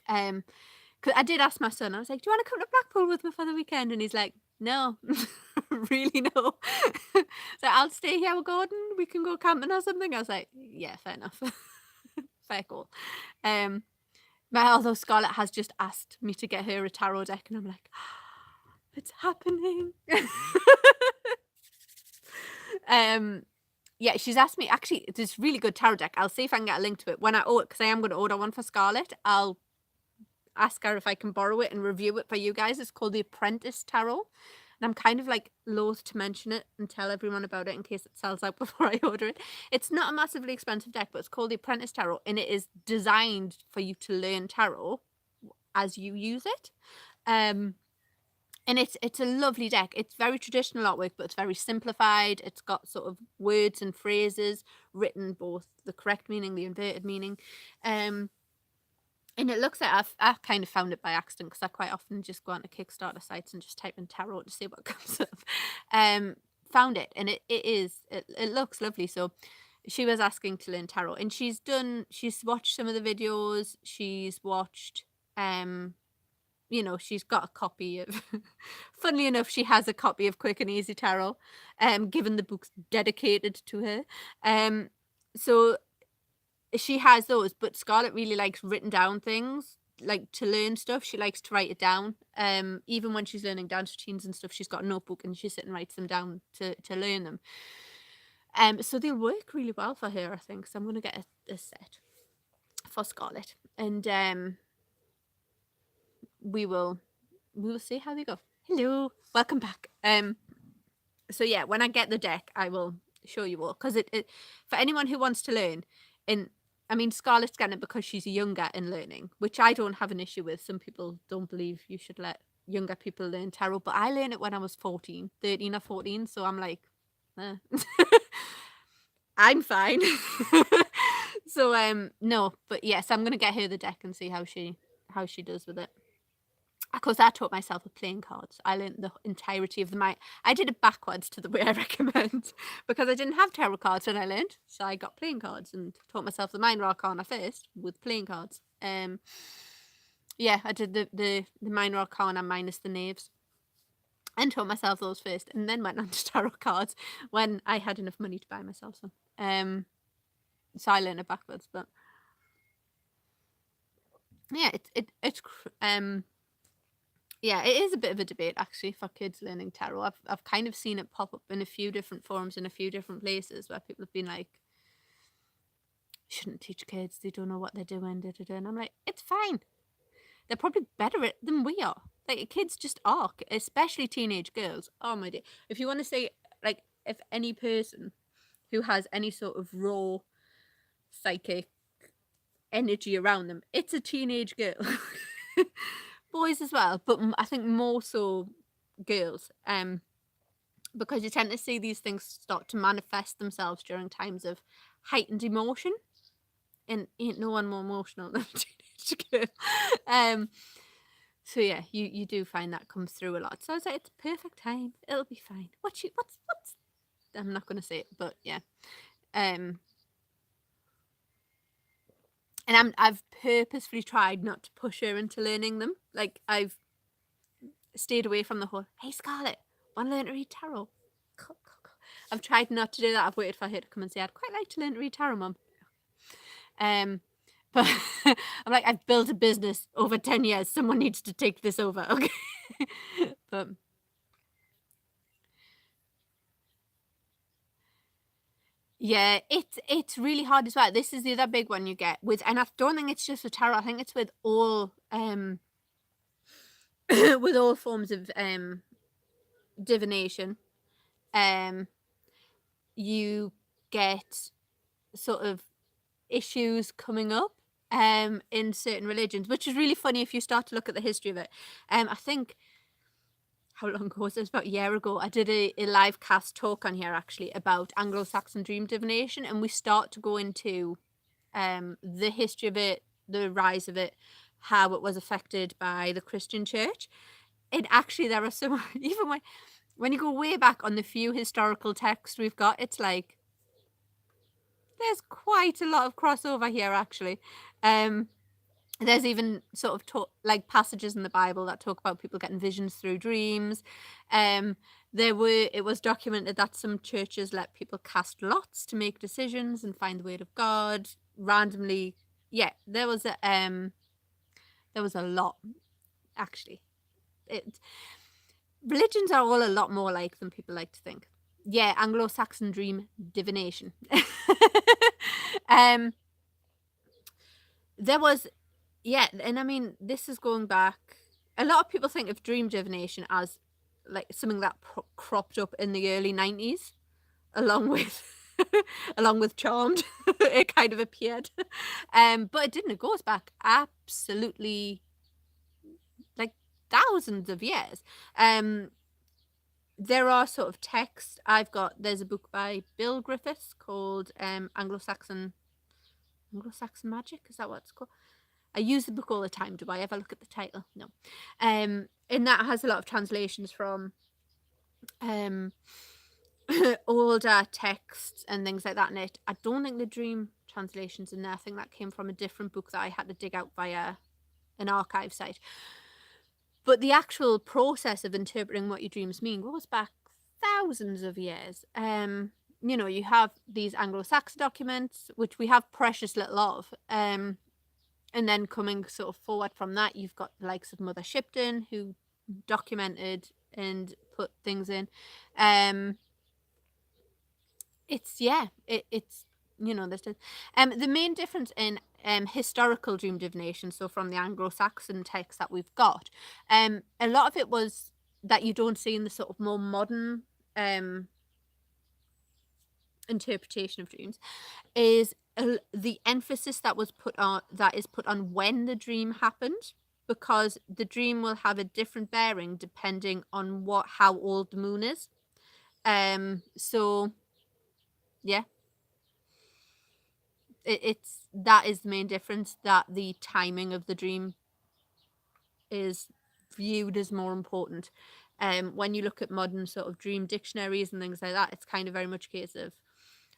[SPEAKER 1] Cause I did ask my son, I was like, do you want to come to Blackpool with me for the weekend? And he's like, no, really no. So I'll stay here with Gordon. We can go camping or something. I was like, yeah, fair enough. Fair call. Although Scarlett has just asked me to get her a tarot deck, and I'm like, it's happening. Yeah, she's asked me, actually, this really good tarot deck. I'll see if I can get a link to it when because I am going to order one for Scarlett. I'll ask her if I can borrow it and review it for you guys. It's called the Apprentice Tarot. and I'm kind of like loath to mention it and tell everyone about it in case it sells out before I order it. It's not a massively expensive deck, but it's called the Apprentice Tarot, and it is designed for you to learn tarot as you use it. And it's a lovely deck. It's very traditional artwork, but it's very simplified. It's got sort of words and phrases written both the correct meaning, the inverted meaning. And it looks like I kind of found it by accident because I quite often just go onto Kickstarter sites and just type in tarot to see what comes up. Found it, and it looks lovely. So she was asking to learn tarot, and she's watched some of the videos. She's watched she's got a copy of funnily enough, she has a copy of Quick and Easy Tarot, given the book's dedicated to her. So she has those, but Scarlett really likes written down things, like to learn stuff. She likes to write it down. Even when she's learning dance routines and stuff, she's got a notebook and she sits and writes them down to learn them. So they'll work really well for her, I think. So I'm gonna get a set for Scarlett, and we will see how they go. Hello, welcome back. So yeah, when I get the deck, I will show you all, because it for anyone who wants to learn. And I mean, Scarlett's getting it because she's younger and learning, which I don't have an issue with. Some people don't believe you should let younger people learn tarot, but I learned it when I was 13 or 14, so I'm like, I'm fine. So no, but yes, I'm gonna get her the deck and see how she does with it. Of course, I taught myself with playing cards. I learned the entirety of I did it backwards to the way I recommend, because I didn't have tarot cards when I learned. So I got playing cards and taught myself the Minor Arcana first with playing cards. Yeah, I did the Minor Arcana minus the knaves, and taught myself those first, and then went on to tarot cards when I had enough money to buy myself some. So I learned it backwards, but yeah, yeah, it is a bit of a debate actually for kids learning tarot. I've kind of seen it pop up in a few different forums in a few different places where people have been like, shouldn't teach kids, they don't know what they're doing, and I'm like, it's fine. They're probably better at it than we are. Like, kids just are, especially teenage girls. Oh my dear. If you want to say, like, if any person who has any sort of raw psychic energy around them, it's a teenage girl. Boys as well, but I think more so girls, because you tend to see these things start to manifest themselves during times of heightened emotion, and ain't no one more emotional than a teenage girl. So yeah, you do find that comes through a lot. So I was like, it's perfect time. It'll be fine. What's I'm not gonna say it, but yeah. And I've purposefully tried not to push her into learning them. Like, I've stayed away from the whole, hey Scarlett, want to learn to read tarot? Cool. I've tried not to do that. I've waited for her to come and say, I'd quite like to learn to read tarot, Mum. But I'm like, I've built a business over 10 years. Someone needs to take this over, okay? But yeah, it's really hard as well. This is the other big one you get with, and I don't think it's just with tarot. I think it's with all with all forms of divination. You get sort of issues coming up in certain religions, which is really funny if you start to look at the history of it. I think, how long ago was this? About a year ago, I did a live cast talk on here actually about Anglo-Saxon dream divination, and we start to go into the history of it, the rise of it, how it was affected by the Christian church. And actually there are some, even when you go way back on the few historical texts we've got, it's like there's quite a lot of crossover here actually. There's even sort of like passages in the Bible that talk about people getting visions through dreams. It was documented that some churches let people cast lots to make decisions and find the word of God randomly. Yeah, there was a lot actually. Religions are all a lot more alike than people like to think. Yeah, Anglo-Saxon dream divination. There was, yeah, and I mean, this is going back. A lot of people think of dream divination as like something that cropped up in the early 90s, along with along with Charmed. It kind of appeared. But it didn't. It goes back absolutely like thousands of years. There are sort of texts. There's a book by Bill Griffiths called Anglo-Saxon Magic. Is that what it's called? I use the book all the time. Do I ever look at the title? No. And that has a lot of translations from older texts and things like that in it. I don't think the dream translation's in there. I think that came from a different book that I had to dig out via an archive site. But the actual process of interpreting what your dreams mean goes back thousands of years. You have these Anglo-Saxon documents, which we have precious little of. And then coming sort of forward from that, you've got the likes of Mother Shipton, who documented and put things in. It's the main difference in historical dream divination, so from the Anglo-Saxon text that we've got, a lot of it was that you don't see in the sort of more modern interpretation of dreams, is the emphasis that is put on when the dream happened, because the dream will have a different bearing depending on how old the moon is. So yeah, that is the main difference, that the timing of the dream is viewed as more important. When you look at modern sort of dream dictionaries and things like that, it's kind of very much a case of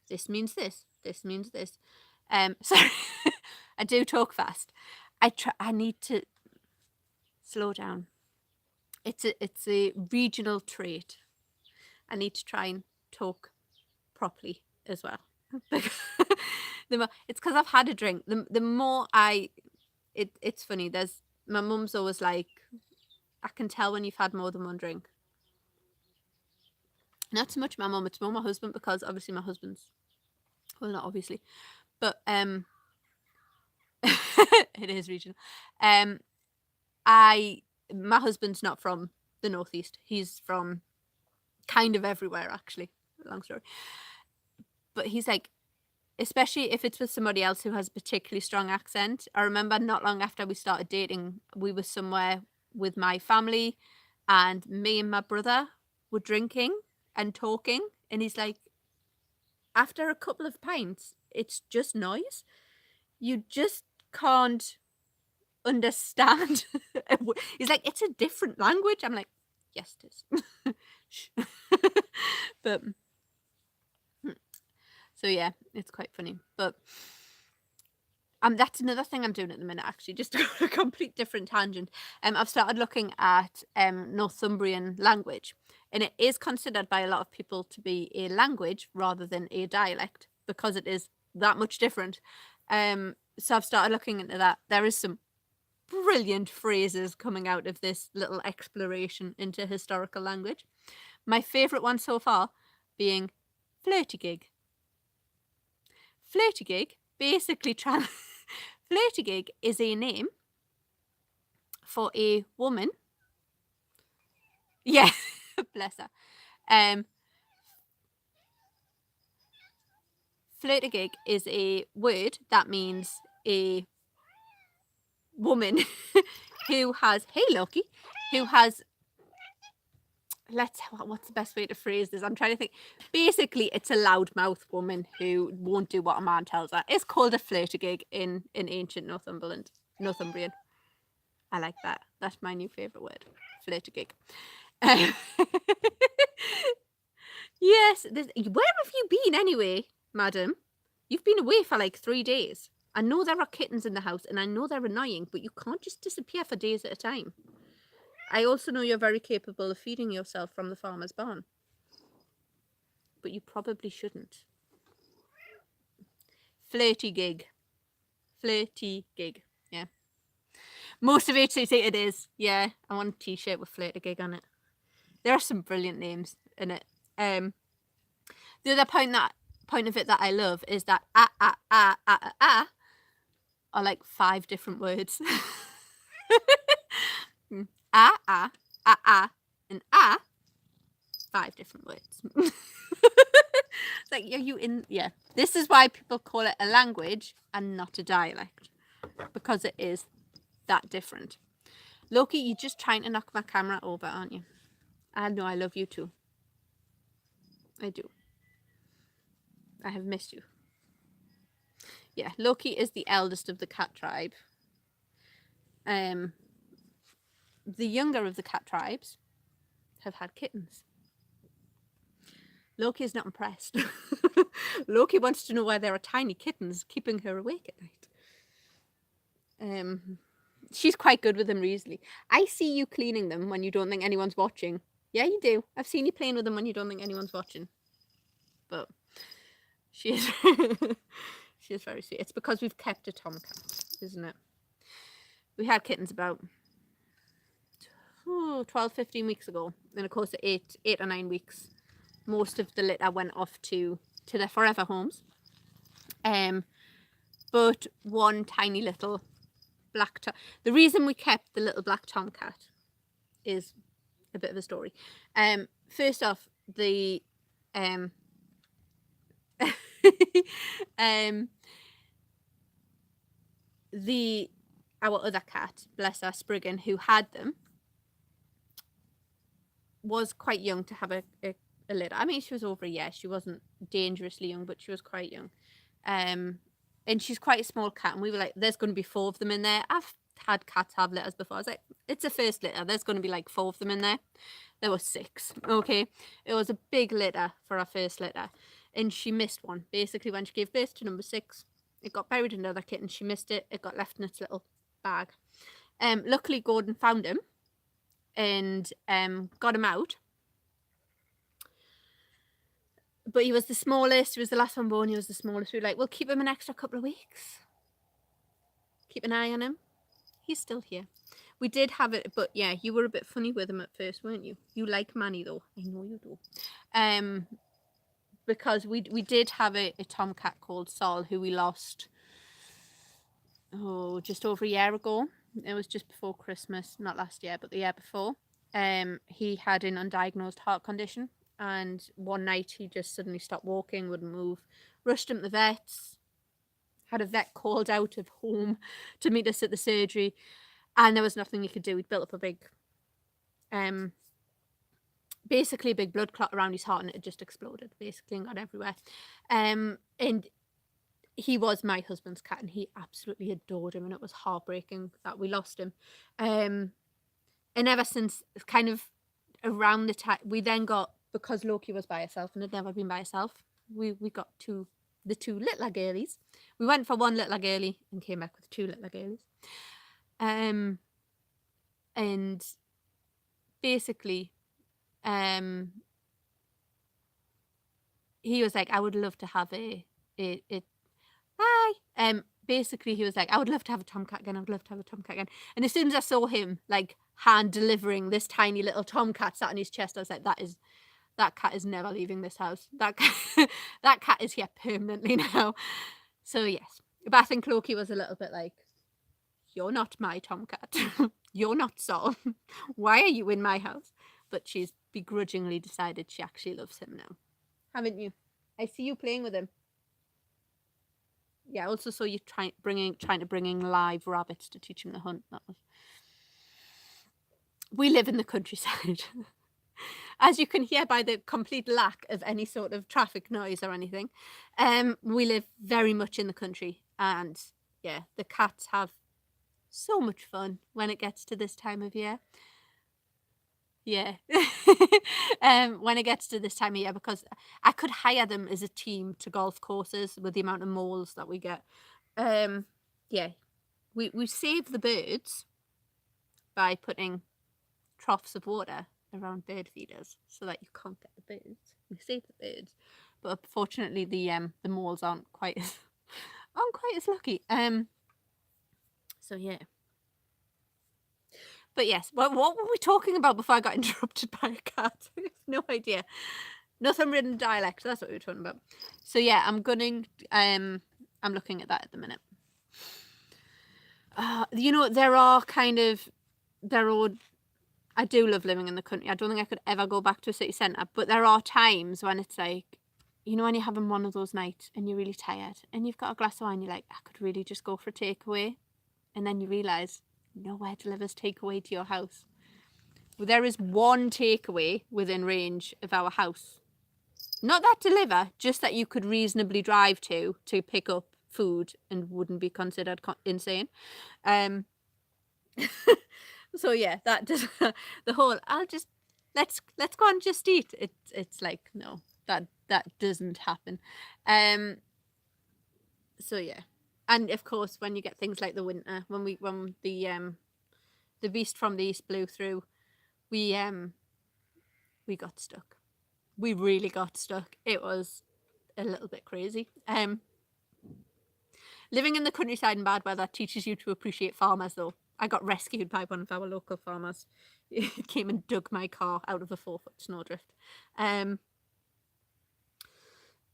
[SPEAKER 1] this means this means this. Sorry, I do talk fast. I need to slow down. It's a regional trait. I need to try and talk properly as well. It's because I've had a drink. The more it's funny. My mum's always like, I can tell when you've had more than one drink. Not so much my mum, it's more my husband, because obviously my husband's, well, not obviously, but it is regional. My husband's not from the northeast. He's from kind of everywhere, actually. Long story. But he's like, especially if it's with somebody else who has a particularly strong accent. I remember not long after we started dating, we were somewhere with my family, and me and my brother were drinking and talking, and he's like, after a couple of pints, it's just noise. You just can't understand. He's like, it's a different language. I'm like, yes, it is. But so yeah, it's quite funny. But that's another thing I'm doing at the minute, actually, just a complete different tangent. I've started looking at Northumbrian language, and it is considered by a lot of people to be a language rather than a dialect, because it is that much different. So I've started looking into that. There is some brilliant phrases coming out of this little exploration into historical language. My favourite one so far being flirtygig. Flirtygig basically flirtygig is a name for a woman. Yeah, bless her. Flirtygig is a word that means a woman who has, hey Loki, who has, what's the best way to phrase this? I'm trying to think. Basically, it's a loudmouth woman who won't do what a man tells her. It's called a flirtygig in ancient Northumbrian. I like that. That's my new favourite word, flirtygig. Yes, where have you been anyway, madam? You've been away for like 3 days. I know there are kittens in the house, and I know they're annoying, but you can't just disappear for days at a time. I also know you're very capable of feeding yourself from the farmer's barn, but you probably shouldn't. Flirtygig. Flirtygig. Yeah. Most of it is. Yeah. I want a t-shirt with flirtygig on it. There are some brilliant names in it. The other point of it that I love is that are like 5 different words. And 5 different words. It's like, this is why people call it a language and not a dialect, because it is that different. Loki, you're just trying to knock my camera over, aren't you? I know, I love you too. I do. I have missed you. Yeah, Loki is the eldest of the cat tribe. The younger of the cat tribes have had kittens. Loki is not impressed. Loki wants to know why there are tiny kittens keeping her awake at night. She's quite good with them recently. I see you cleaning them when you don't think anyone's watching. Yeah, you do. I've seen you playing with them when you don't think anyone's watching. But she is she is very sweet. It's because we've kept a tomcat, isn't it? We had kittens about 12, 15 weeks ago. And of course, 8 or 9 weeks, most of the litter went off to their forever homes. But one tiny little black the reason we kept the little black tomcat is a bit of a story. First off, the our other cat, bless her, Spriggan, who had them, was quite young to have a litter. I mean, she was over a year. She wasn't dangerously young, but she was quite young. And she's quite a small cat. And we were like, there's going to be 4 of them in there. I've had cats have litters before. I was like, it's a first litter. There's going to be like 4 of them in there. There were 6. Okay. It was a big litter for our first litter. And she missed one. Basically, when she gave birth to number 6, it got buried in another kitten. She missed it. It got left in its little bag. Luckily, Gordon found him and got him out. But he was the smallest. He was the last one born. He was the smallest. We were like, we'll keep him an extra couple of weeks. Keep an eye on him. He's still here. We did have it, but yeah, you were a bit funny with him at first, weren't you? You like Manny though. I know you do. Because we did have a tomcat called Sol, who we lost just over a year ago. It was just before Christmas, not last year, but the year before. He had an undiagnosed heart condition, and one night he just suddenly stopped walking, wouldn't move. Rushed him to the vets. Had a vet called out of home to meet us at the surgery, and there was nothing he could do. He'd built up a big, basically a big blood clot around his heart, and it had just exploded, basically, and got everywhere. And he was my husband's cat, and he absolutely adored him, and it was heartbreaking that we lost him. And ever since, kind of around the time, we then got, because Loki was by herself and had never been by herself, we got the 2 little girlies. We went for 1 little girly and came back with 2 little girlies. And basically, he was like, I would love to have basically he was like, I would love to have a tomcat again. I would love to have a tomcat again. And as soon as I saw him like hand delivering this tiny little tomcat sat on his chest, I was like, that cat is never leaving this house. That cat is here permanently now. So yes, but I think Loki was a little bit like, you're not my tomcat. You're not Sol. Why are you in my house? But she's begrudgingly decided she actually loves him now. Haven't you? I see you playing with him. Yeah, I also saw you trying to bring in live rabbits to teach him to hunt. We live in the countryside. As you can hear by the complete lack of any sort of traffic noise or anything, we live very much in the country, and yeah, the cats have so much fun when it gets to this time of year. Yeah. When it gets to this time of year, because I could hire them as a team to golf courses with the amount of moles that we get. Yeah, we save the birds by putting troughs of water around bird feeders so that you can't get the birds. We save the birds, but unfortunately the moles aren't quite as lucky. So yeah. But yes, what were we talking about before I got interrupted by a cat? I have no idea. Northumbrian dialect, that's what we were talking about. So yeah, I'm looking at that at the minute. You know, there are I do love living in the country. I don't think I could ever go back to a city centre, but there are times when it's like, you know, when you're having one of those nights and you're really tired and you've got a glass of wine, you're like, I could really just go for a takeaway. And then you realise nowhere delivers takeaway to your house. Well, there is one takeaway within range of our house. Not that deliver, just that you could reasonably drive to pick up food and wouldn't be considered insane. So yeah, that does the whole let's go and just eat. It's like, no, that doesn't happen. So yeah. And of course when you get things like the winter, when the beast from the east blew through, we got stuck. We really got stuck. It was a little bit crazy. Living in the countryside in bad weather teaches you to appreciate farmers though. I got rescued by one of our local farmers. He came and dug my car out of a 4-foot snowdrift. And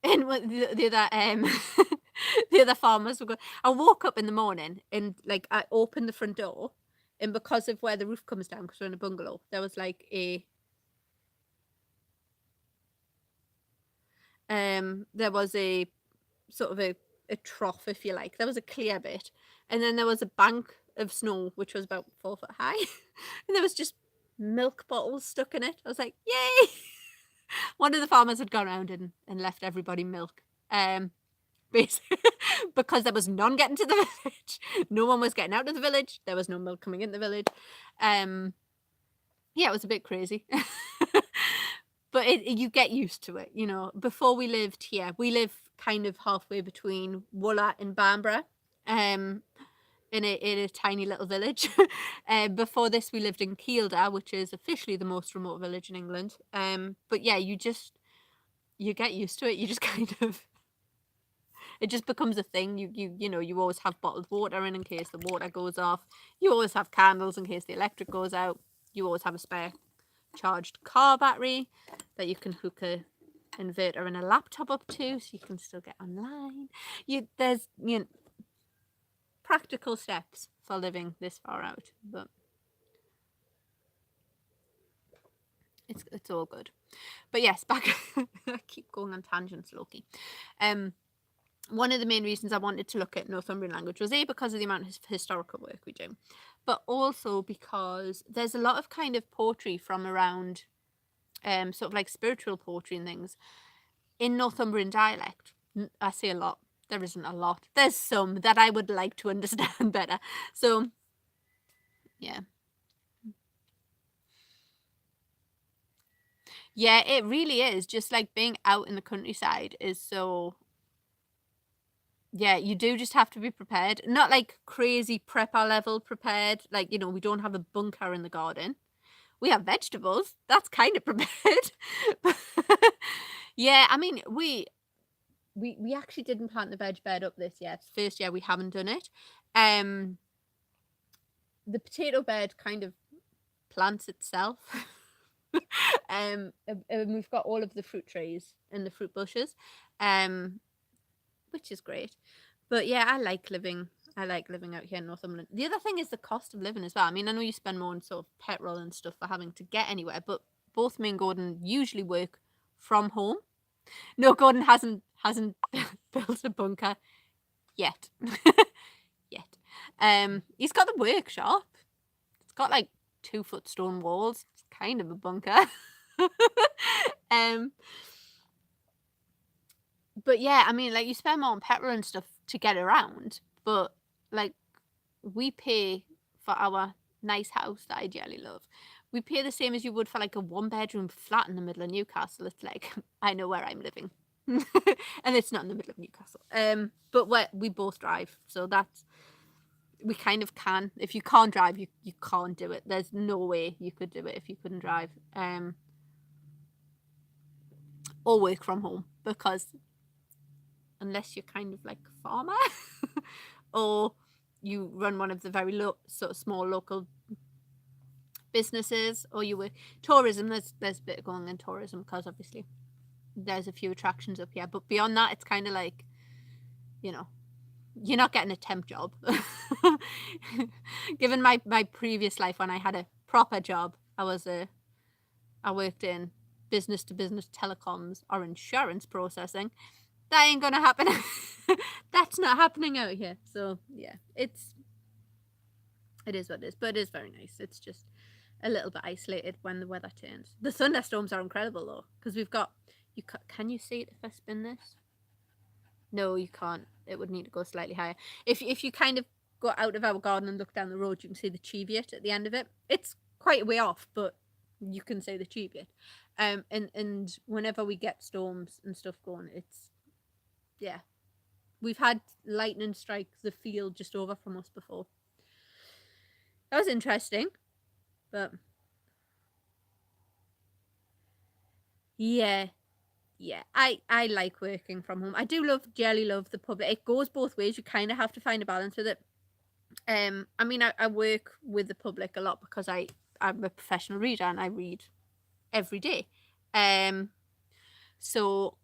[SPEAKER 1] the other the other farmers were going. I woke up in the morning and like I opened the front door, and because of where the roof comes down, because we're in a bungalow, there was like there was a sort of a trough, if you like. There was a clear bit, and then there was a bank of snow which was about 4 foot high, and there was just milk bottles stuck in it. I was like, yay! One of the farmers had gone around and left everybody milk, basically, because there was none getting to the village. No one was getting out of the village. There was no milk coming in the village. Yeah, it was a bit crazy. But you get used to it, you know. Before we lived here, we live kind of halfway between Wooler and Bamborough, in a tiny little village. Before this, we lived in Kielder, which is officially the most remote village in England. But yeah, you get used to it. You just kind of, it just becomes a thing. You know, you always have bottled water in case the water goes off. You always have candles in case the electric goes out. You always have a spare charged car battery that you can hook a inverter and a laptop up to, so you can still get online. There's practical steps for living this far out, but it's all good. But yes, back. I keep going on tangents, Loki. One of the main reasons I wanted to look at Northumbrian language was because of the amount of historical work we do, but also because there's a lot of kind of poetry from around, sort of like spiritual poetry and things in Northumbrian dialect. I say a lot. There isn't a lot. There's some that I would like to understand better. So, yeah. Yeah, it really is. Just like being out in the countryside is so. Yeah, you do just have to be prepared. Not like crazy prepper level prepared. Like, you know, we don't have a bunker in the garden. We have vegetables. That's kind of prepared. Yeah, I mean, we actually didn't plant the veg bed up this year. It's the first year we haven't done it. The potato bed kind of plants itself. And we've got all of the fruit trees and the fruit bushes, which is great. But yeah, I like living out here in Northumberland. The other thing is the cost of living as well. I mean, I know you spend more on sort of petrol and stuff for having to get anywhere, but both me and Gordon usually work from home. No, Gordon hasn't built a bunker yet. He's got the workshop. It's got like 2-foot stone walls. It's kind of a bunker. But yeah, I mean, like you spend more on petrol and stuff to get around, but like we pay for our nice house that I dearly love. We pay the same as you would for like a 1-bedroom flat in the middle of Newcastle. It's like, I know where I'm living. And it's not in the middle of Newcastle. But we both drive, so we kind of can. If you can't drive, you can't do it. There's no way you could do it if you couldn't drive. Or work from home, because unless you're kind of like a farmer or you run one of the very sort of small local businesses, or you work tourism, there's a bit going on in tourism because obviously there's a few attractions up here, but beyond that it's kind of like, you know, you're not getting a temp job. Given my previous life when I had a proper job, I worked in business to business telecoms or insurance processing. That ain't gonna happen. That's not happening out here. So yeah, it is what it is, but it is very nice. It's just a little bit isolated when the weather turns. The thunderstorms are incredible though, because we've got can you see it if I spin this? No, you can't. It would need to go slightly higher. If you kind of go out of our garden and look down the road, you can see the Cheviot at the end of it. It's quite a way off, but you can see the Cheviot. And whenever we get storms and stuff going, it's yeah. We've had lightning strike the field just over from us before. That was interesting, but yeah, I like working from home. I do generally love the public. It goes both ways. You kind of have to find a balance with it. I mean, I work with the public a lot because I'm a professional reader and I read every day. So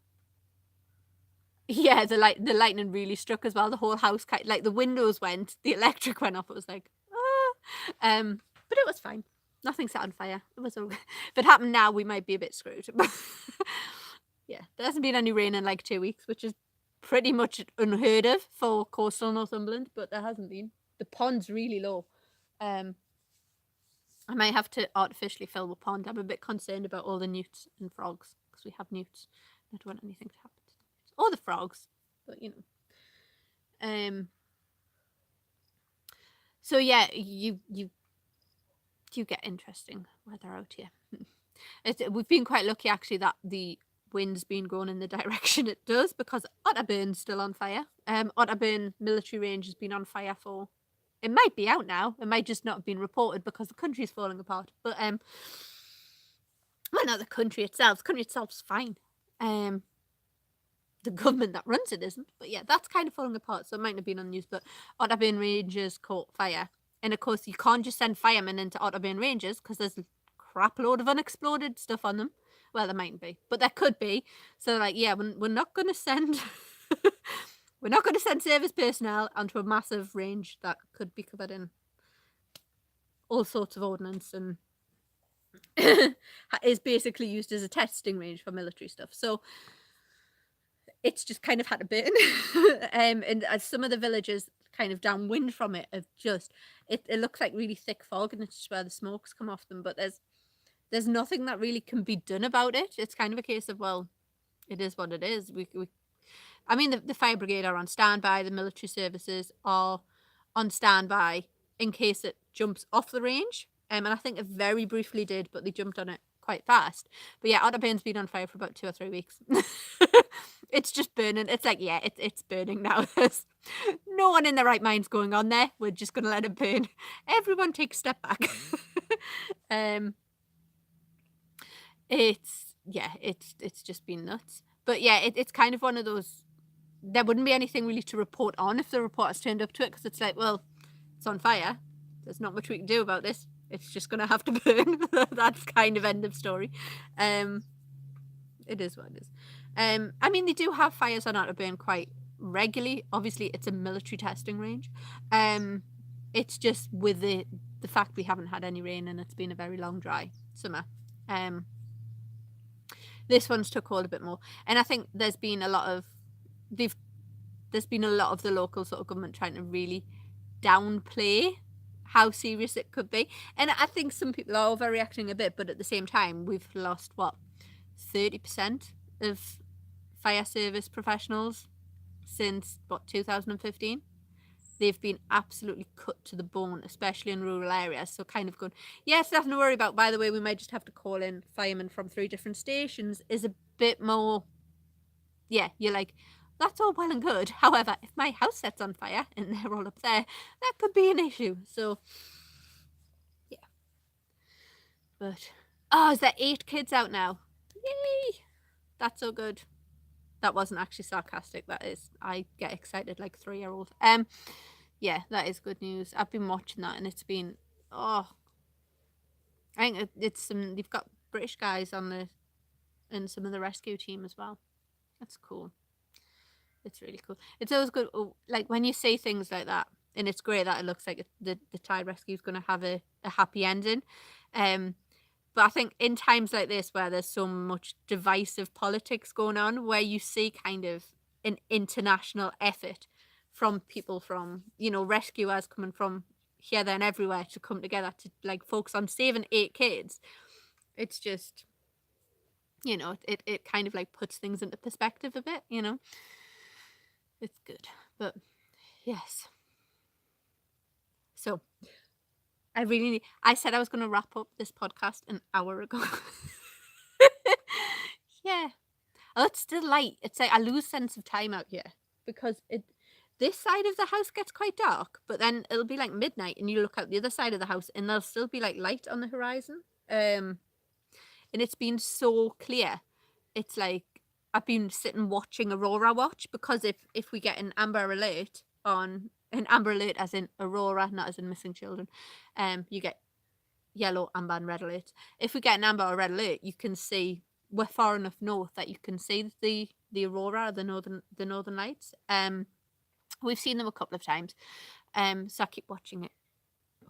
[SPEAKER 1] yeah, the lightning really struck as well. The whole house, like the windows went, the electric went off. It was like, ah. But it was fine. Nothing set on fire. It was okay. If it happened now, we might be a bit screwed. Yeah, there hasn't been any rain in like 2 weeks, which is pretty much unheard of for coastal Northumberland, but there hasn't been. The pond's really low. I might have to artificially fill the pond. I'm a bit concerned about all the newts and frogs because we have newts. I don't want anything to happen to them. Or the frogs, but you know. So yeah, you get interesting weather out here. We've been quite lucky actually that the wind's been going in the direction it does because Otterburn's still on fire. Otterburn military range has been on fire for. It might be out now. It might just not have been reported because the country's falling apart. But well, not the country itself. The country itself's fine. The government that runs it isn't. But yeah, that's kind of falling apart. So it might have been on the news. But Otterburn Ranges caught fire. And of course, you can't just send firemen into Otterburn Ranges because there's a crap load of unexploded stuff on them. Well, there mightn't be, but there could be. So like, yeah, we're not going to send... We're not going to send service personnel onto a massive range that could be covered in all sorts of ordnance and is basically used as a testing range for military stuff. So it's just kind of had to burn. And as some of the villages kind of downwind from it have just, it looks like really thick fog and it's just where the smoke's come off them. But there's nothing that really can be done about it. It's kind of a case of, well, it is what it is. I mean, the fire brigade are on standby. The military services are on standby in case it jumps off the range. And I think it very briefly did, but they jumped on it quite fast. But yeah, Otterburn's been on fire for about 2 or 3 weeks. It's just burning. It's like, yeah, it's burning now. There's no one in their right mind's going on there. We're just going to let it burn. Everyone take a step back. It's just been nuts. But yeah, it's kind of one of those, there wouldn't be anything really to report on if the reporters turned up to it because it's like, well, it's on fire. There's not much we can do about this. It's just going to have to burn. That's kind of end of story. It is what it is. I mean, they do have fires on Otterburn quite regularly. Obviously, it's a military testing range. It's just with the fact we haven't had any rain and it's been a very long, dry summer. This one's took hold a bit more. And I think there's been a lot of the local sort of government trying to really downplay how serious it could be. And I think some people are overreacting a bit, but at the same time, we've lost, 30% of fire service professionals since, 2015? They've been absolutely cut to the bone, especially in rural areas. So kind of going, yes, nothing to worry about. By the way, we might just have to call in firemen from 3 different stations is a bit more, yeah, you're like, that's all well and good. However, if my house sets on fire and they're all up there, that could be an issue. So, yeah. But, is there 8 kids out now? Yay! That's so good. That wasn't actually sarcastic. That is, I get excited like 3-year-old. Yeah, that is good news. I've been watching that and it's been, I think it's they've got British guys on and some of the rescue team as well. That's cool. It's really cool. It's always good, like when you say things like that, and it's great that it looks like the Thai rescue is going to have a happy ending. But I think in times like this where there's so much divisive politics going on, where you see kind of an international effort from people from, rescuers coming from here, there and everywhere to come together to like focus on saving 8 kids, it's just, it kind of like puts things into perspective a bit, It's good. But yes. So I said I was going to wrap up this podcast an hour ago. Yeah. Oh, it's still light. It's like I lose sense of time out here because this side of the house gets quite dark, but then it'll be like midnight and you look out the other side of the house and there'll still be like light on the horizon. And it's been so clear. It's like I've been sitting watching Aurora watch, because if we get an Amber Alert as in Aurora, not as in missing children, you get yellow, amber and red alert. If we get an amber or red alert, you can see we're far enough north that you can see the aurora, the northern lights. We've seen them a couple of times. So I keep watching it,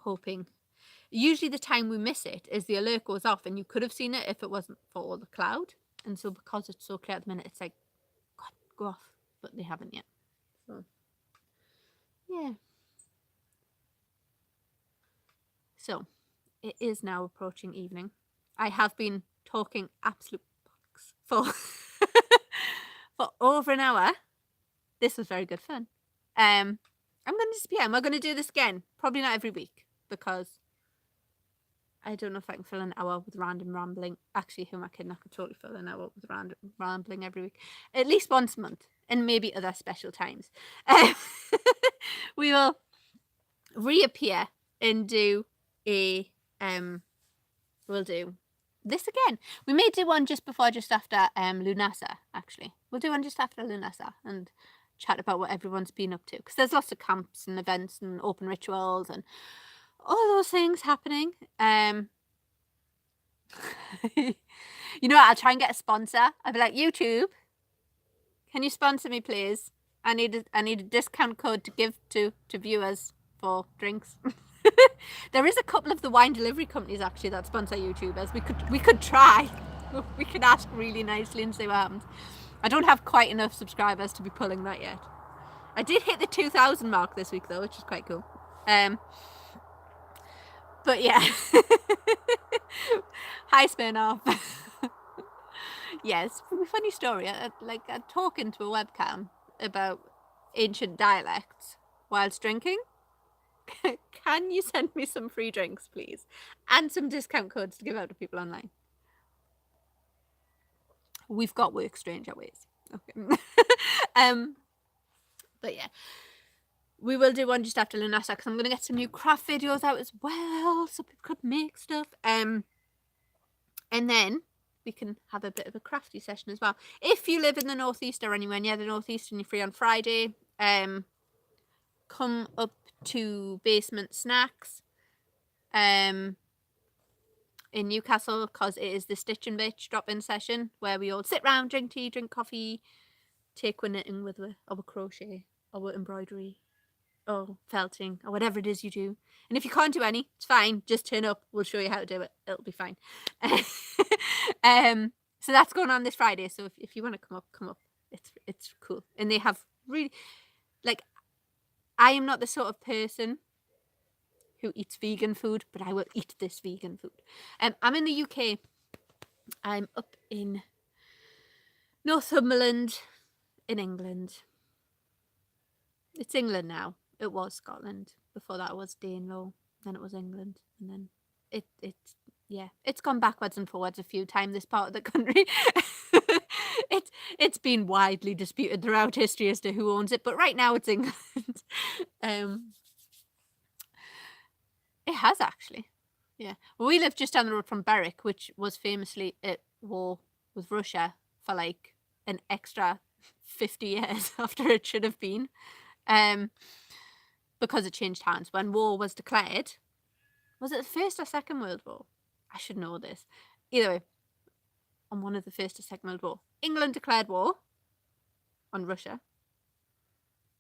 [SPEAKER 1] hoping. Usually the time we miss it is the alert goes off and you could have seen it if it wasn't for all the cloud. And so because it's so clear at the minute, it's like, God, go off. But they haven't yet. So, yeah. So, it is now approaching evening. I have been talking absolute bollocks for for over an hour. This was very good fun. I'm going to disappear. Am I going to do this again? Probably not every week, because I don't know if I can fill an hour with random rambling. Actually, who am I kidding? I could totally fill an hour with random rambling every week. At least once a month, and maybe other special times. We will reappear and do we'll do this again. We may do one just after Lunasa, actually. We'll do one just after Lunasa and chat about what everyone's been up to, because there's lots of camps and events and open rituals and all those things happening. I'll try and get a sponsor. I'll be like, YouTube, can you sponsor me, please? I need a discount code to give to viewers for drinks. There is a couple of the wine delivery companies actually that sponsor YouTubers. We could try. We could ask really nicely and see what happens. I don't have quite enough subscribers to be pulling that yet. I did hit the 2,000 mark this week though, which is quite cool. But yeah. Hi Smirnoff. Yes, funny story. I'm talking to a webcam about ancient dialects whilst drinking. Can you send me some free drinks, please? And some discount codes to give out to people online. We've got work stranger ways. Okay. But yeah. We will do one just after Lunasa, because I'm going to get some new craft videos out as well, so people could make stuff. And then we can have a bit of a crafty session as well. If you live in the northeast or anywhere near the northeast and you're free on Friday, come up to Basement Snacks in Newcastle, because it is the Stitch and Bitch drop-in session where we all sit round, drink tea, drink coffee, take with knitting with our crochet, our embroidery, or felting, or whatever it is you do. And if you can't do any, it's fine. Just turn up. We'll show you how to do it. It'll be fine. So that's going on this Friday. So if you want to come up. It's cool. And they have really, I am not the sort of person who eats vegan food, but I will eat this vegan food. I'm in the UK. I'm up in Northumberland in England. It's England now. It was Scotland. Before that it was Danelaw. Then it was England. And then it's gone backwards and forwards a few times, this part of the country. It's been widely disputed throughout history as to who owns it, but right now it's England. It has actually. Yeah. Well, we live just down the road from Berwick, which was famously at war with Russia for like an extra 50 years after it should have been. Because it changed hands. When war was declared, was it the First or Second World War? I should know this. Either way, on one of the First or Second World War, England declared war on Russia,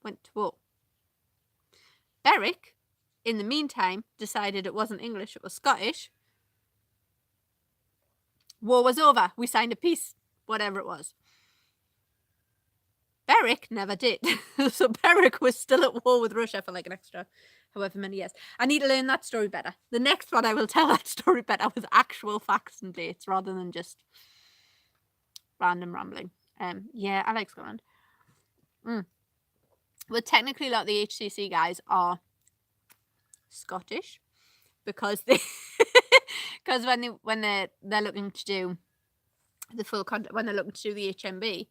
[SPEAKER 1] went to war. Berwick, in the meantime, decided it wasn't English, it was Scottish, War was over. We signed a peace, whatever it was. Beric never did. So Beric was still at war with Russia for like an extra however many years. I need to learn that story better. The next one I will tell that story better with actual facts and dates rather than just random rambling. Yeah, I like Scotland. Well, technically, a lot of the HCC guys are Scottish because because when they're looking to do the full content, when they're looking to do the HMB,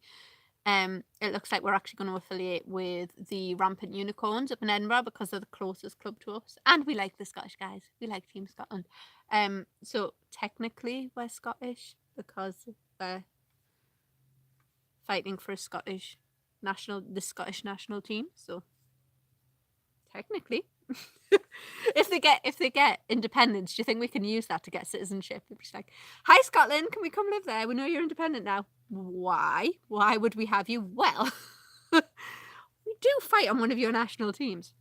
[SPEAKER 1] it looks like we're actually going to affiliate with the Rampant Unicorns up in Edinburgh because they're the closest club to us, and we like the Scottish guys. We like Team Scotland. So technically we're Scottish because we're fighting for the Scottish national team. So technically, if they get independence, do you think we can use that to get citizenship? It'd be like, hi Scotland, can we come live there? We know you're independent now. Why would we have you? Well, we do fight on one of your national teams.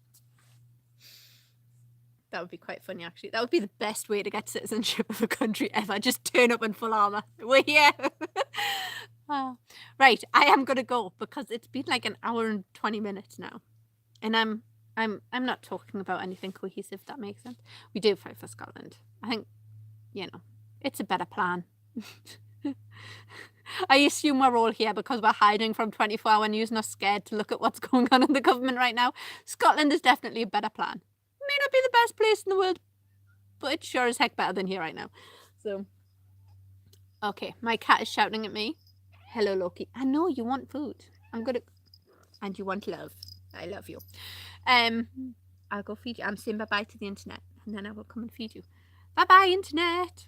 [SPEAKER 1] That would be quite funny, actually. That would be the best way to get citizenship of a country ever. Just turn up in full armor. We're here. Right, I am gonna go because it's been like an hour and 20 minutes now, and I'm not talking about anything cohesive. If that makes sense. We do fight for Scotland. I think, it's a better plan. I assume we're all here because we're hiding from 24-hour news and are scared to look at what's going on in the government right now. Scotland is definitely a better plan. It may not be the best place in the world, but it's sure as heck better than here right now. So, okay, my cat is shouting at me. Hello, Loki. I know you want food. And you want love. I love you. I'll go feed you. I'm saying bye-bye to the internet, and then I will come and feed you. Bye-bye, internet.